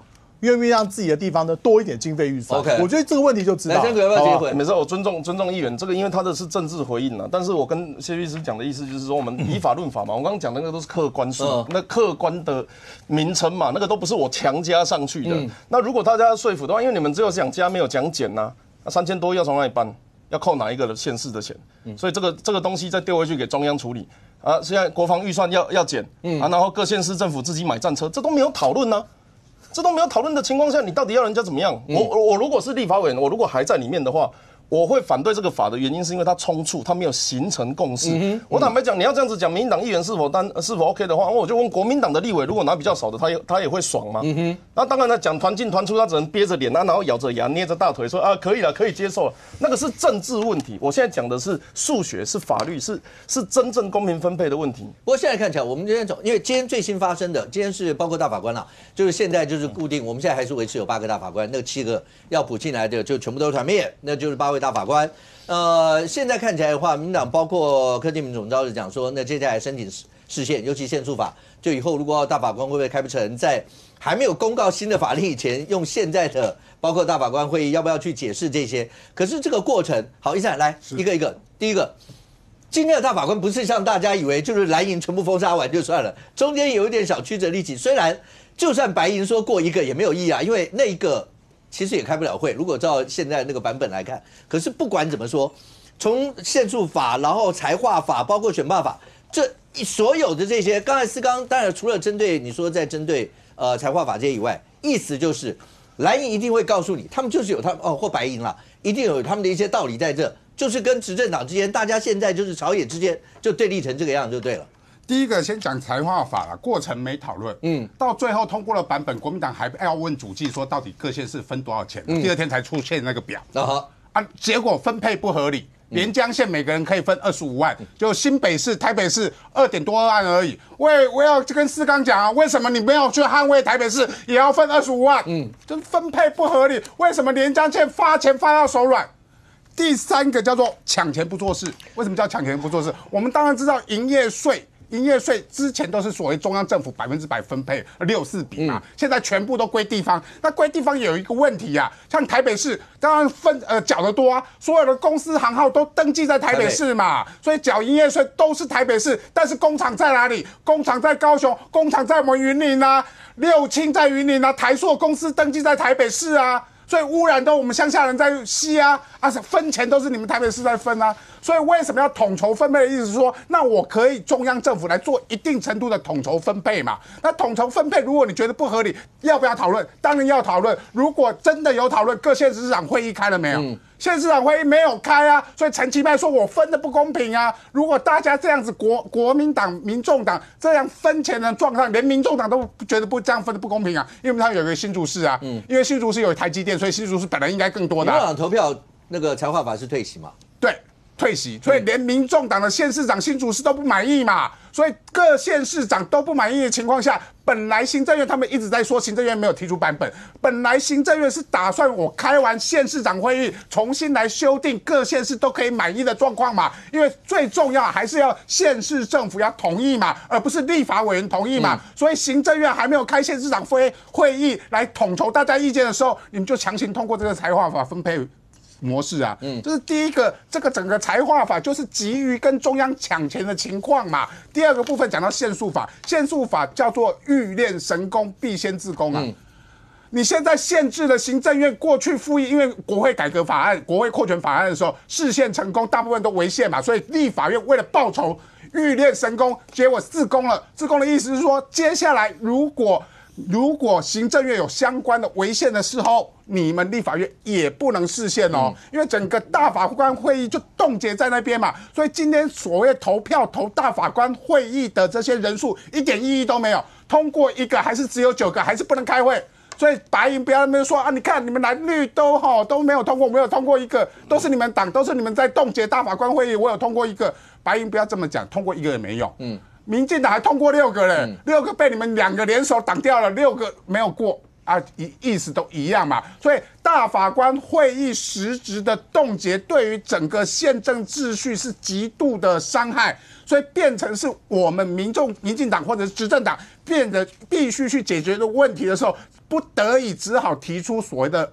愿不愿意让自己的地方呢多一点经费预算？ OK， 我觉得这个问题就知道。来，要不要接回？没事，我尊重议员，这个因为他的是政治回应啊。但是我跟谢律师讲的意思就是说，我们以法论法嘛。我刚刚讲的那个都是客观数，那客观的名称嘛，那个都不是我强加上去的。那如果大家要说服的话，因为你们只有讲加没有讲减呐，那3000多亿要从哪里搬？要扣哪一个的县市的钱？所以这个东西再丢回去给中央处理啊。现在国防预算要减啊，然后各县市政府自己买战车，这都没有讨论呢。这都没有讨论的情况下，你到底要人家怎么样？我如果是立法委员，我如果还在里面的话，我会反对这个法的原因是因为它冲突，它没有形成共识。我坦白讲，你要这样子讲，民进党议员是否 OK 的话，我就问国民党的立委，如果拿比较少的，他也会爽吗？那当然他讲团进团出，他只能憋着脸啊，然后咬着牙捏着大腿说啊可以了，可以接受了。那个是政治问题，我现在讲的是数学，是法律，是真正公平分配的问题。不过现在看起来，我们今天因为今天最新发生的，今天是包括大法官啦，就是现在就是固定，我们现在还是维持有8个大法官，那7个要补进来的就全部都是团灭，那就是8位大法官。现在看起来的话，民进党包括柯建铭总召是讲说，那接下来申请释宪，尤其限速法，就以后如果要大法官会不会开不成，在还没有公告新的法令以前，用现在的包括大法官会议要不要去解释这些？可是这个过程，好，一来一个一个，第一个。今天的大法官不是像大家以为就是蓝营全部封杀完就算了，中间有一点小曲折离奇。虽然就算白银说过一个也没有意义啊，因为那一个其实也开不了会。如果照现在那个版本来看，可是不管怎么说，从限速法，然后财划法，包括选罢法，这所有的这些，刚才思刚当然除了针对你说在针对财划法这些以外，意思就是蓝营一定会告诉你，他们就是有他们或白银啦，一定有他们的一些道理在这。就是跟执政党之间，大家现在就是朝野之间就对立成这个样就对了。第一个先讲财划法了，过程没讨论，到最后通过了版本，国民党还要问主计说到底各县市分多少钱，第二天才出现那个表，结果分配不合理。连江县每个人可以分25万，就新北市、台北市2点多万而已。我要跟思刚讲啊，为什么你没有去捍卫台北市也要分25万？就是分配不合理。为什么连江县发钱发到手软？第三个叫做抢钱不做事。为什么叫抢钱不做事？我们当然知道营业税之前都是所谓中央政府100%分配64比嘛，现在全部都归地方。那归地方有一个问题啊，像台北市当然缴得多啊，所有的公司行号都登记在台北市嘛，所以缴营业税都是台北市。但是工厂在哪里？工厂在高雄，工厂在我们云林啊，六轻在云林啊，台塑公司登记在台北市啊。所以污染都我们乡下人在吸啊，分钱都是你们台北市在分啊。所以为什么要统筹分配的意思是说，那我可以中央政府来做一定程度的统筹分配嘛？那统筹分配，如果你觉得不合理，要不要讨论？当然要讨论。如果真的有讨论，各县市长会议开了没有？县市长会议没有开啊，所以陈其迈说我分的不公平啊。如果大家这样子国民党、民众党这样分钱的状况，连民众党都觉得这样分的不公平啊，因为他有一个新竹市啊，因为新竹市有台积电，所以新竹市本来应该更多的。民众党投票那个财划法是退席嘛？对。退席，所以连民众党的县市长、新竹市都不满意嘛，所以各县市长都不满意的情况下，本来行政院他们一直在说行政院没有提出版本，本来行政院是打算我开完县市长会议重新来修订各县市都可以满意的状况嘛，因为最重要还是要县市政府要同意嘛，而不是立法委员同意嘛，所以行政院还没有开县市长会议来统筹大家意见的时候，你们就强行通过这个财划法分配模式啊。就是第一个，这个整个财划法就是急于跟中央抢钱的情况嘛。第二个部分讲到限速法，限速法叫做欲练神功，必先自宫啊。你现在限制了行政院过去复议，因为国会改革法案、国会扩权法案的时候，释宪成功，大部分都违宪嘛，所以立法院为了报仇，欲练神功，结果自宫了。自宫的意思是说，接下来如果行政院有相关的违宪的时候，你们立法院也不能释宪哦，因为整个大法官会议就冻结在那边嘛。所以今天所谓投票投大法官会议的这些人数一点意义都没有，通过一个还是只有9个，还是不能开会。所以白银不要那边说啊，你看你们蓝绿都没有通过，没有通过一个，都是你们党，都是你们在冻结大法官会议，我有通过一个。白银不要这么讲，通过一个也没用。民进党还通过6个嘞，6个被你们2个联手挡掉了，6个没有过啊，意思都一样嘛。所以大法官会议实质的冻结，对于整个宪政秩序是极度的伤害。所以变成是我们民进党或者是执政党变得必须去解决的问题的时候，不得已只好提出所谓的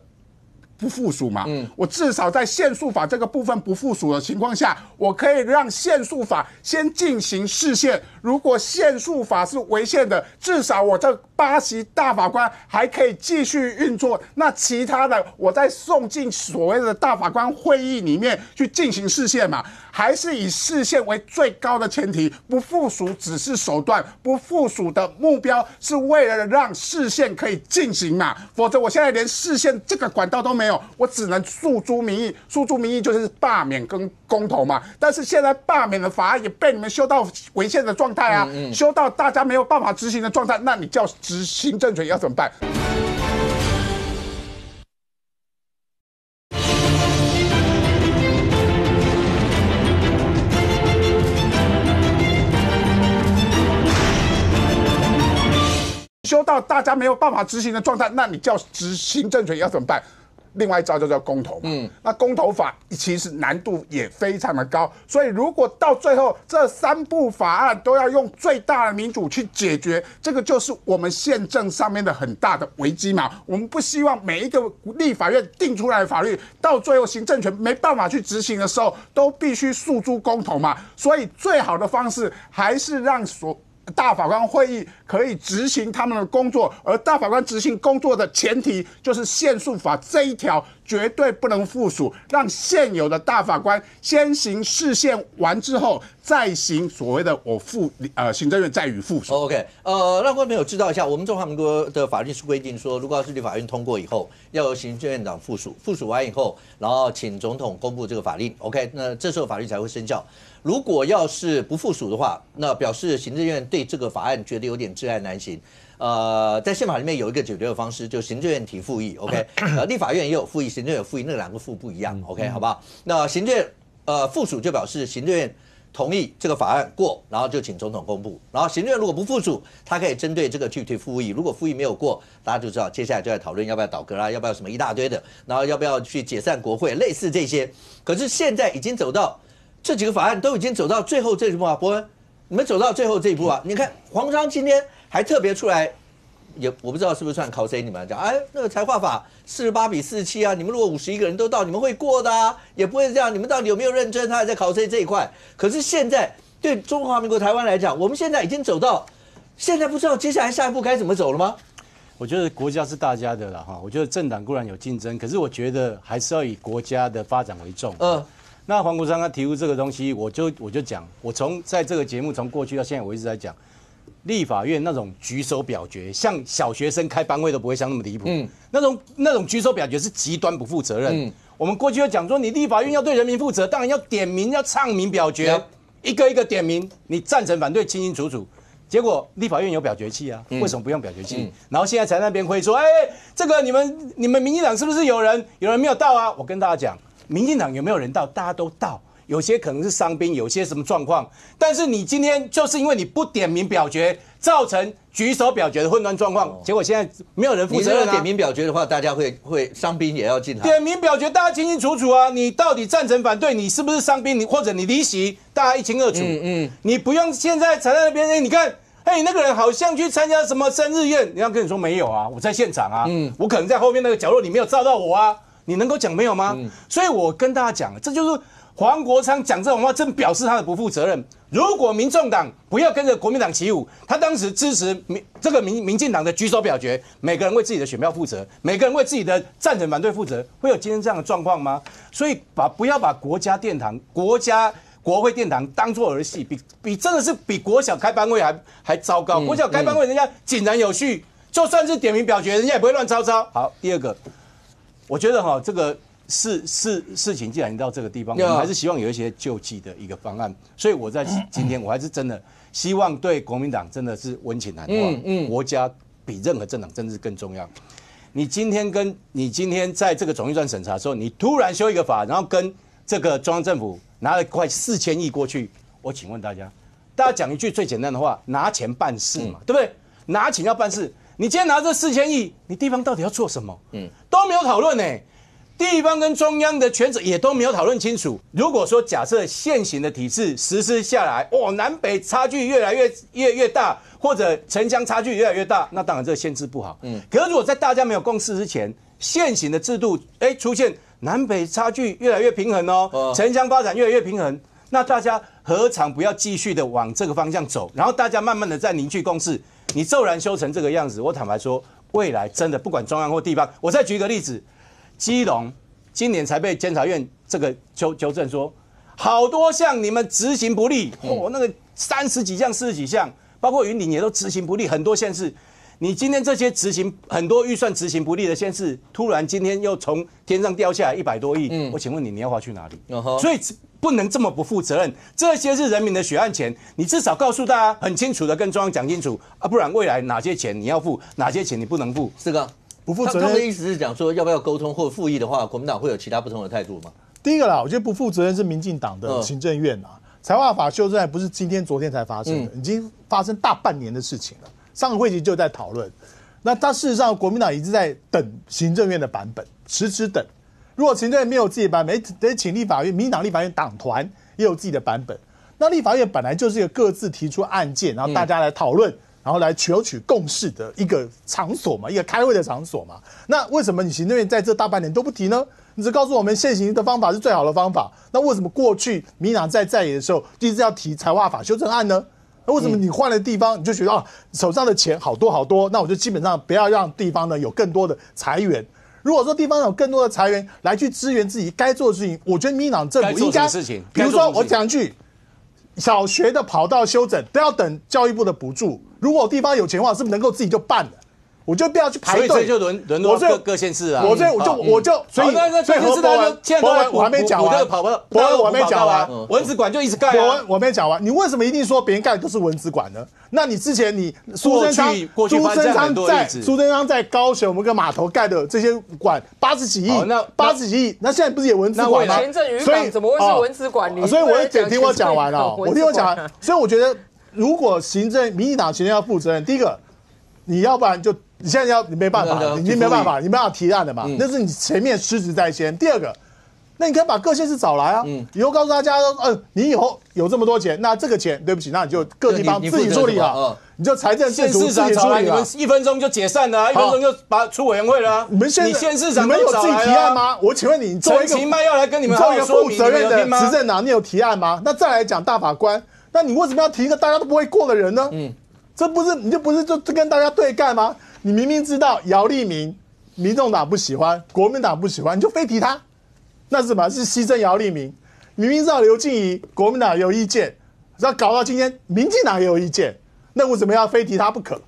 不附属嘛。我至少在限速法这个部分不附属的情况下，我可以让限速法先进行释宪。如果限速法是违宪的，至少我这8席大法官还可以继续运作。那其他的，我再送进所谓的大法官会议里面去进行释宪嘛，还是以释宪为最高的前提，不附属只是手段，不附属的目标是为了让释宪可以进行嘛。否则我现在连释宪这个管道都没有，我只能诉诸民意，诉诸民意就是罢免跟公投嘛。但是现在罢免的法案也被你们修到违宪的状态啊，修到大家没有办法执行的状态，那你叫执行政权要怎么办？修到大家没有办法执行的状态，那你叫执行政权要怎么办？另外一招就叫公投嘛。那公投法其实难度也非常的高，所以如果到最后这3部法案都要用最大的民主去解决，这个就是我们宪政上面的很大的危机嘛。我们不希望每一个立法院定出来的法律，到最后行政权没办法去执行的时候，都必须诉诸公投嘛。所以最好的方式还是让大法官会议可以执行他们的工作，而大法官执行工作的前提就是限速法这一条绝对不能附属，让现有的大法官先行释宪完之后，再行所谓的行政院再予附属。OK， 让观众朋友知道一下，我们中华民国的法律是规定说，如果要是立法院通过以后，要由行政院长附属，附属完以后，然后请总统公布这个法令 ，OK， 那这时候法律才会生效。如果要是不附属的话，那表示行政院对这个法案觉得有点窒碍难行。在宪法里面有一个解决的方式，就行政院提复议 ，OK， 立法院也有复议，行政院有复议，那2个复不一样 ，OK， 好不好？那行政院附属就表示行政院同意这个法案过，然后就请总统公布。然后行政院如果不附属，他可以针对这个去提复议。如果复议没有过，大家就知道接下来就在讨论要不要倒戈啦，要不要什么一大堆的，然后要不要去解散国会，类似这些。可是现在已经走到这几个法案都已经走到最后这一步啊，伯恩，你们走到最后这一步啊，你看黄章今天还特别出来。也我不知道是不是算考 C 你们讲，那个财划法48比47啊，你们如果51个人都到，你们会过的啊，也不会这样。你们到底有没有认真？他还在考 C 这一块。可是现在对中华民国台湾来讲，我们现在已经走到，现在不知道接下来下一步该怎么走了吗？我觉得国家是大家的啦哈，我觉得政党固然有竞争，可是我觉得还是要以国家的发展为重。那黄国昌他提出这个东西，我就讲，我在这个节目从过去到现在，我一直在讲。立法院那种举手表决，像小学生开班会都不会像那么离谱。那种举手表决是极端不负责任。我们过去就讲说，你立法院要对人民负责，当然要点名，要唱名表决，一个一个点名，你赞成反对清清楚楚。结果立法院有表决器啊，为什么不用表决器？然后现在才那边会说，这个你们民进党是不是有人没有到啊？我跟大家讲，民进党有没有人到，大家都到。有些可能是伤兵，有些什么状况，但是你今天就是因为你不点名表决，造成举手表决的混乱状况，结果现在没有人负责任啊。你点名表决的话，大家会伤兵也要进来。点名表决，大家清清楚楚啊！你到底赞成反对？你是不是伤兵？或者你离席，大家一清二楚。你不用现在才在那边，你看，那个人好像去参加什么生日宴，人家跟你说没有啊，我在现场啊，我可能在后面那个角落，你没有照到我啊。你能够讲没有吗？所以我跟大家讲，这就是黄国昌讲这种话，真表示他的不负责任。如果民众党不要跟着国民党起舞，他当时支持民进党的举手表决，每个人为自己的选票负责，每个人为自己的赞成反对负责，会有今天这样的状况吗？所以不要把国家殿堂、国会殿堂当作儿戏，真的是比国小开班会还糟糕。国小开班会人家井然有序，就算是点名表决，人家也不会乱糟糟。好，第二个，我觉得这个事情既然到这个地方，我们还是希望有一些救济的一个方案。所以我在今天，我还是真的希望对国民党真的是温情喊话，国家比任何政党真的是更重要。你今天在这个总预算审查的时候，你突然修一个法，然后跟这个中央政府拿了快4000亿过去，我请问大家讲一句最简单的话，拿钱办事嘛，对不对？拿钱要办事，你今天拿这4000亿，你地方到底要做什么？都没有讨论呢。地方跟中央的权责也都没有讨论清楚。如果说假设现行的体制实施下来，南北差距越来越大，或者城乡差距越来越大，那当然这个限制不好。可是如果在大家没有共识之前，现行的制度出现南北差距越来越平衡哦，城乡发展越来越平衡，那大家何尝不要继续的往这个方向走？然后大家慢慢的再凝聚共识。你骤然修成这个样子，我坦白说，未来真的不管中央或地方，我再举一个例子。基隆今年才被监察院这个纠正说，好多项你们执行不力，那个30几项、40几项，包括云林也都执行不力，很多县市。你今天这些很多预算执行不力的县市，突然今天又从天上掉下来100多亿，我请问你要花去哪里？所以不能这么不负责任，这些是人民的血汗钱，你至少告诉大家很清楚的跟中央讲清楚啊，不然未来哪些钱你要付，哪些钱你不能付，是个。不负责任，他们的意思是讲说，要不要沟通或复议的话，国民党会有其他不同的态度吗？第一个啦，我觉得不负责任是民进党的行政院啊，财划法修正案不是今天、昨天才发生的，已经发生大半年的事情了。上个会期就在讨论，那他事实上国民党一直在等行政院的版本，迟等。如果行政院没有自己的版本，得请立法院、民进党立法院党团也有自己的版本。那立法院本来就是一个各自提出案件，然后大家来讨论。然后来求取共识的一个场所嘛，一个开会的场所嘛。那为什么你行政院在这大半年都不提呢？你只告诉我们现行的方法是最好的方法。那为什么过去民进党在野的时候一直要提财划法修正案呢？那为什么你换了地方你就觉得手上的钱好多，那我就基本上不要让地方呢有更多的财源。如果说地方有更多的财源来去支援自己该做的事情，我觉得民进党政府应该，比如说我讲一句。小学的跑道修整都要等教育部的补助，如果地方有钱的话，是不是能够自己就办了？我就不要去排队，所以就轮到各县市啊。所以博文我还没讲完，博文我还没讲完，蚊子馆就一直盖啊。博文我没讲完，你为什么一定说别人盖的都是蚊子馆呢？那你之前苏贞昌在高雄某个码头盖的这些馆80几亿，那现在不是也蚊子馆吗？前镇渔港怎么会是蚊子馆？所以我听我讲完了，我听我讲完。所以我觉得，如果民进党行政要负责任，第一个，你要不然就。你现在你没办法，你没办法提案的嘛，那是你前面失职在先。第二个，那你可以把各县市找来啊，以后告诉大家说，你以后有这么多钱，那这个钱对不起，那你就各地方自己处理好，你就财政自主自己处理。你们1分钟就解散了，1分钟就出委员会了。你县市长你们有自己提案吗？我请问你，作为一个要来跟你们做一个负责任的执政党，你有提案吗？那再来讲大法官，那你为什么要提一个大家都不会过的人呢？这不是你就跟大家对干吗？你明明知道姚立明，民众党不喜欢，国民党不喜欢，你就非提他，那是什么？是牺牲姚立明。明明知道刘静怡，国民党有意见，要搞到今天，民进党也有意见，那为什么要非提他不可？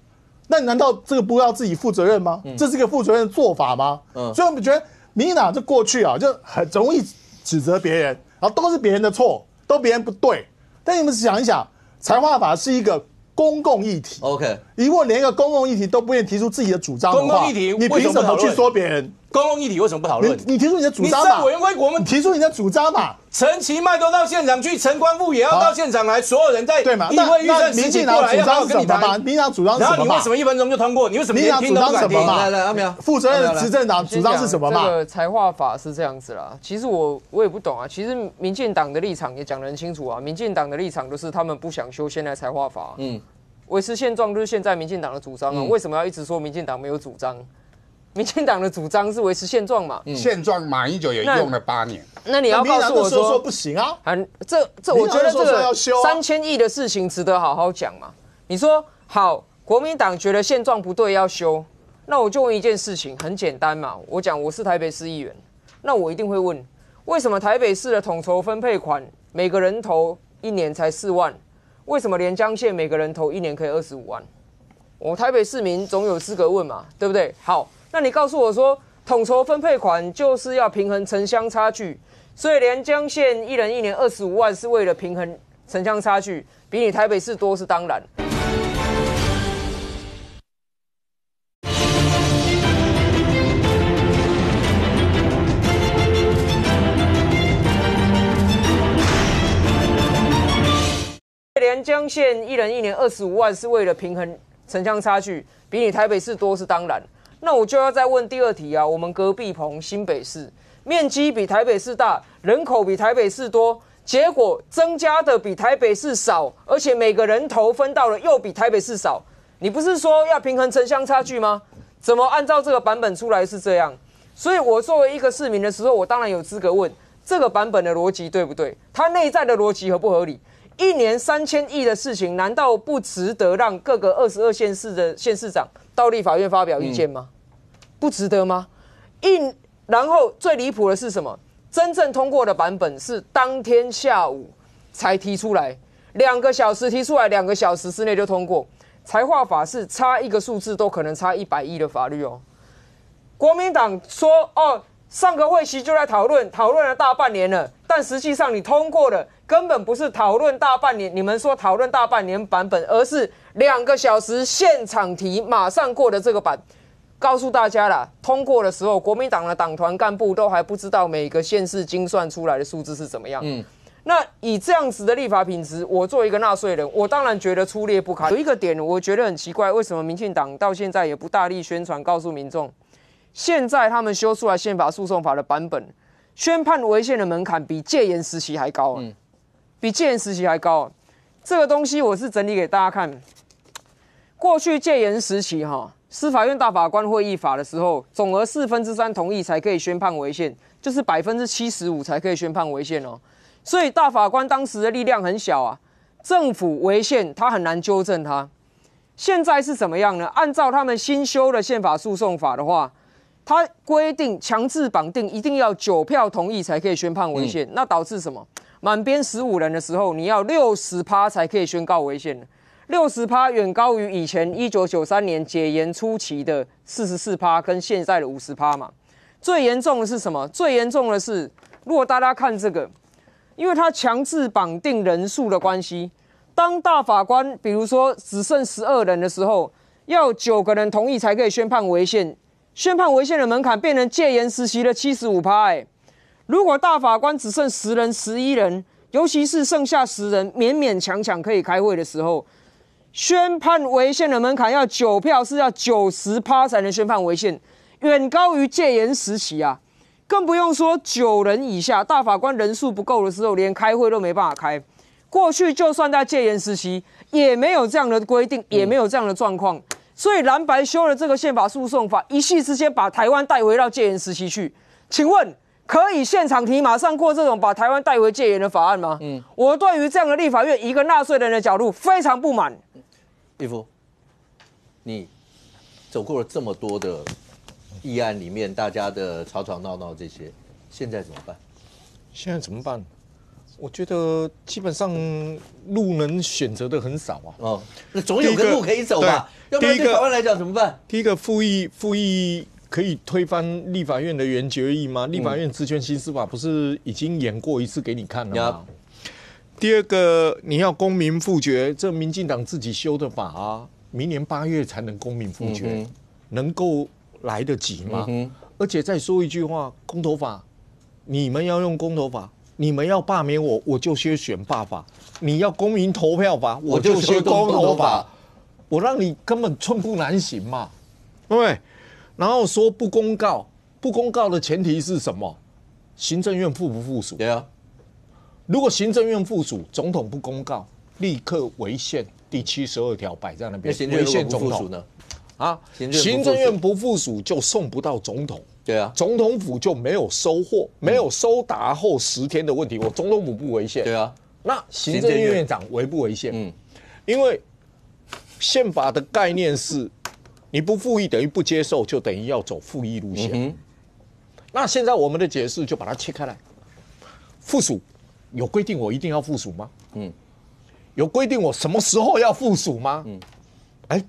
那难道这个不要自己负责任吗？这是一个负责任的做法吗？所以我们觉得民进党这过去就很容易指责别人，然后都是别人的错，都别人不对。但你们想一想，财划法是一个公共议题 ，OK， 如果连一个公共议题都不愿意提出自己的主张的话，公共议题你凭什么去说别人？公共议题为什么不讨论？你提出你的主张嘛？委员会我们提出你的主张嘛？陈其迈都到现场去，陈光复也要到现场来，所有人在对嘛？议会预算民进党主张是什么嘛？民进党主张是什么嘛？然后你为什么1分钟就通过？你为什么连听都不敢听？来，阿苗，负责任的执政党主张是什么嘛？这个财划法是这样子啦。其实我也不懂啊。其实民进党的立场也讲得很清楚啊。民进党的立场就是他们不想修现在财划法，维持现状就是现在民进党的主张啊。为什么要一直说民进党没有主张？民进党的主张是维持现状嘛？现状马英九也用了8年。那你要告诉我说不行啊？我觉得这个3000亿的事情值得好好讲嘛。你说好，国民党觉得现状不对要修，那我就问一件事情，很简单嘛。我讲我是台北市议员，那我一定会问，为什么台北市的统筹分配款每个人头1年才4万？为什么连江县每个人头1年可以25万？我台北市民总有资格问嘛，对不对？好，那你告诉我说，统筹分配款就是要平衡城乡差距，所以连江县1人1年25万是为了平衡城乡差距，比你台北市多是当然。连江县1人1年25万是为了平衡城乡差距，比你台北市多是当然。那我就要再问第二题啊，我们隔壁棚新北市面积比台北市大，人口比台北市多，结果增加的比台北市少，而且每个人头分到了又比台北市少。你不是说要平衡城乡差距吗？怎么按照这个版本出来是这样？所以我作为一个市民的时候，我当然有资格问这个版本的逻辑对不对？它内在的逻辑合不合理？1年3000亿的事情，难道不值得让各个22县市的县市长到立法院发表意见吗？不值得吗？然后最离谱的是什么？真正通过的版本是当天下午才提出来，2个小时提出来，2个小时之内就通过。财划法是差一个数字都可能差100亿的法律哦。国民党说上个会期就在讨论了大半年了，但实际上你通过的根本不是讨论大半年，你们说讨论大半年版本，而是2个小时现场提马上过的这个版。告诉大家啦，通过的时候，国民党的党团干部都还不知道每个县市精算出来的数字是怎么样。那以这样子的立法品质，我作为一个纳税人，我当然觉得粗劣不堪。有一个点我觉得很奇怪，为什么民进党到现在也不大力宣传，告诉民众，现在他们修出来宪法诉讼法的版本，宣判违宪的门槛比戒严时期还高，比戒严时期还高。这个东西我是整理给大家看。过去戒严时期司法院大法官会议法的时候，总额3/4同意才可以宣判违宪，就是75%才可以宣判违宪哦。所以大法官当时的力量很小啊，政府违宪他很难纠正他。现在是怎么样呢？按照他们新修的宪法诉讼法的话，它规定强制绑定一定要9票同意才可以宣判违宪，那导致什么？满编15人的时候，你要60%才可以宣告违宪。60%远高于以前1993年解严初期的44%跟现在的50%嘛。最严重的是什么？最严重的是，如果大家看这个，因为它强制绑定人数的关系，当大法官比如说只剩12人的时候，要9个人同意才可以宣判违宪。宣判违宪的门槛变成戒严时期的75%。如果大法官只剩10人、11人，尤其是剩下10人勉勉强强可以开会的时候，宣判违宪的门槛要9票，是要90%才能宣判违宪，远高于戒严时期啊！更不用说9人以下，大法官人数不够的时候，连开会都没办法开。过去就算在戒严时期，也没有这样的规定，也没有这样的状况。所以蓝白修了这个宪法诉讼法，一夕之间把台湾带回到戒严时期去。请问，可以现场提马上过这种把台湾带回戒严的法案吗？我对于这样的立法院，一个纳税人的角度非常不满。立夫，你走过了这么多的议案里面，大家的吵吵闹闹这些，现在怎么办？现在怎么办？我觉得基本上路能选择的很少啊。那总有个路可以走吧？要不然对台湾来讲怎么办？第一个复议可以推翻立法院的原决议吗？立法院职权行使法不是已经演过一次给你看了吗？第二个，你要公民复决，这民进党自己修的法啊，明年8月才能公民复决，能够来得及吗？而且再说一句话，公投法，你们要用公投法，你们要罢免我，我就先选罢法；你要公民投票法，我就先公投法，我让你根本寸步难行嘛，对不对？然后说不公告，不公告的前提是什么？行政院附不附属？对啊。如果行政院附属，总统不公告，立刻违宪，第72条摆在那边，违宪总统呢？啊，行政院不附属就送不到总统。对啊，总统府就没有收货，没有收达后10天的问题，我总统府不违宪。对啊，那行政院院长违不违宪？因为宪法的概念是，你不复议等于不接受，就等于要走复议路线。那现在我们的解释就把它切开来，附属有规定我一定要附属吗？有规定我什么时候要附属吗？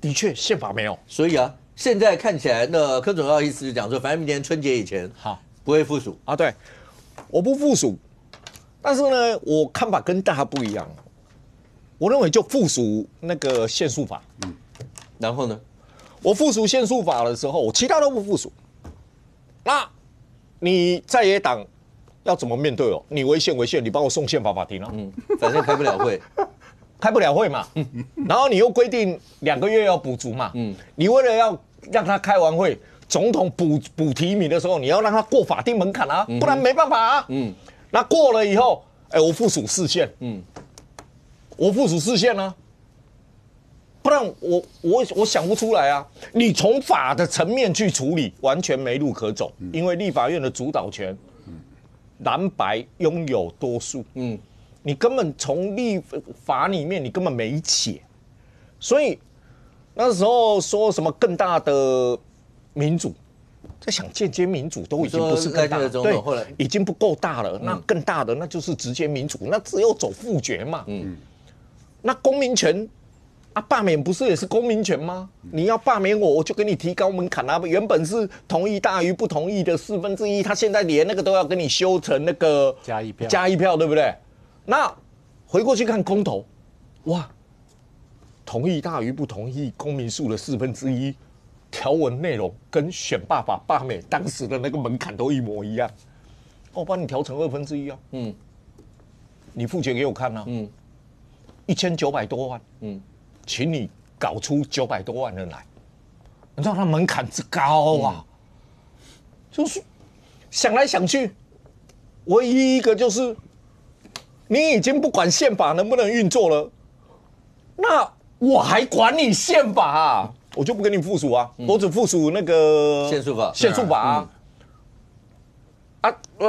的确宪法没有，所以啊。现在看起来，那柯总要意思是讲说，反正明年春节以前好不会附属啊。对，我不附属，但是呢，我看法跟大家不一样。我认为就附属那个宪诉法，然后呢，我附属宪诉法的时候，我其他都不附属。那你在野党要怎么面对哦？你违宪，你把我送宪法法庭了，反正开不了会。开不了会嘛，然后你又规定2个月要补足嘛，你为了要让他开完会，总统补提名的时候，你要让他过法定门槛啊，不然没办法啊。那过了以后，我附属释宪，我附属释宪啊，不然我想不出来啊。你从法的层面去处理，完全没路可走，因为立法院的主导权，蓝白拥有多数，你根本从立法里面你根本没写，所以那时候说什么更大的民主，在想间接民主都已经不是更大的，对，已经不够大了。那更大的那就是直接民主，那只有走复决嘛。那公民权啊，罢免不是也是公民权吗？你要罢免我，我就给你提高门槛啊。原本是同意大于不同意的1/4，他现在连那个都要跟你修成那个加一票，对不对？那回过去看公投，哇，同意大于不同意公民数的1/4，条文内容跟选罢法罢免当时的那个门槛都一模一样，我帮你调成1/2啊，你复决给我看啊，1900多万，请你搞出900多万人来，你知道他门槛之高啊，就是想来想去，唯一一个就是。你已经不管宪法能不能运作了，那我还管你宪法啊？我就不给你附属啊，我只附属那个宪诉法啊。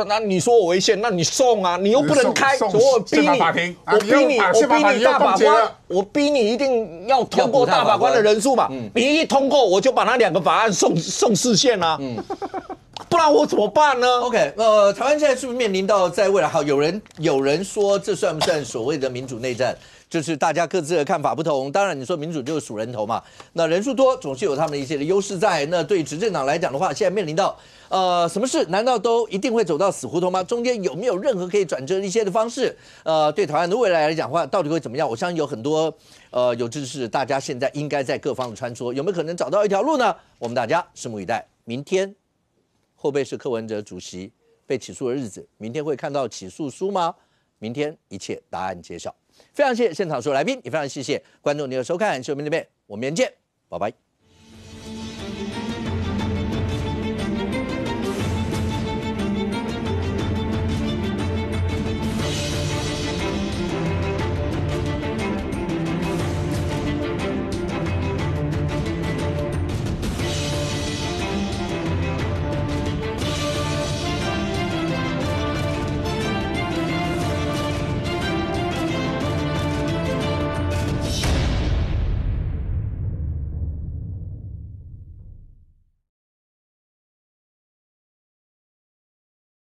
那你说我违宪，那你送啊，你又不能开，我逼你，我逼你大法官，我逼你一定要通过大法官的人数嘛。你一通过，我就把那2个法案送释宪啊。不然我怎么办呢 ？OK， 台湾现在是不是面临到在未来？好，有人说这算不算所谓的民主内战？就是大家各自的看法不同。当然，你说民主就是数人头嘛，那人数多总是有他们的一些的优势在。那对执政党来讲的话，现在面临到什么事？难道都一定会走到死胡同吗？中间有没有任何可以转折一些的方式？对台湾的未来来讲的话，到底会怎么样？我相信有很多有志士，大家现在应该在各方的穿梭，有没有可能找到一条路呢？我们大家拭目以待。明天。会不会是柯文哲主席被起诉的日子？明天会看到起诉书吗？明天一切答案揭晓。非常谢谢现场所有来宾，也非常谢谢观众您的收看，我们这边我们明天见，拜拜。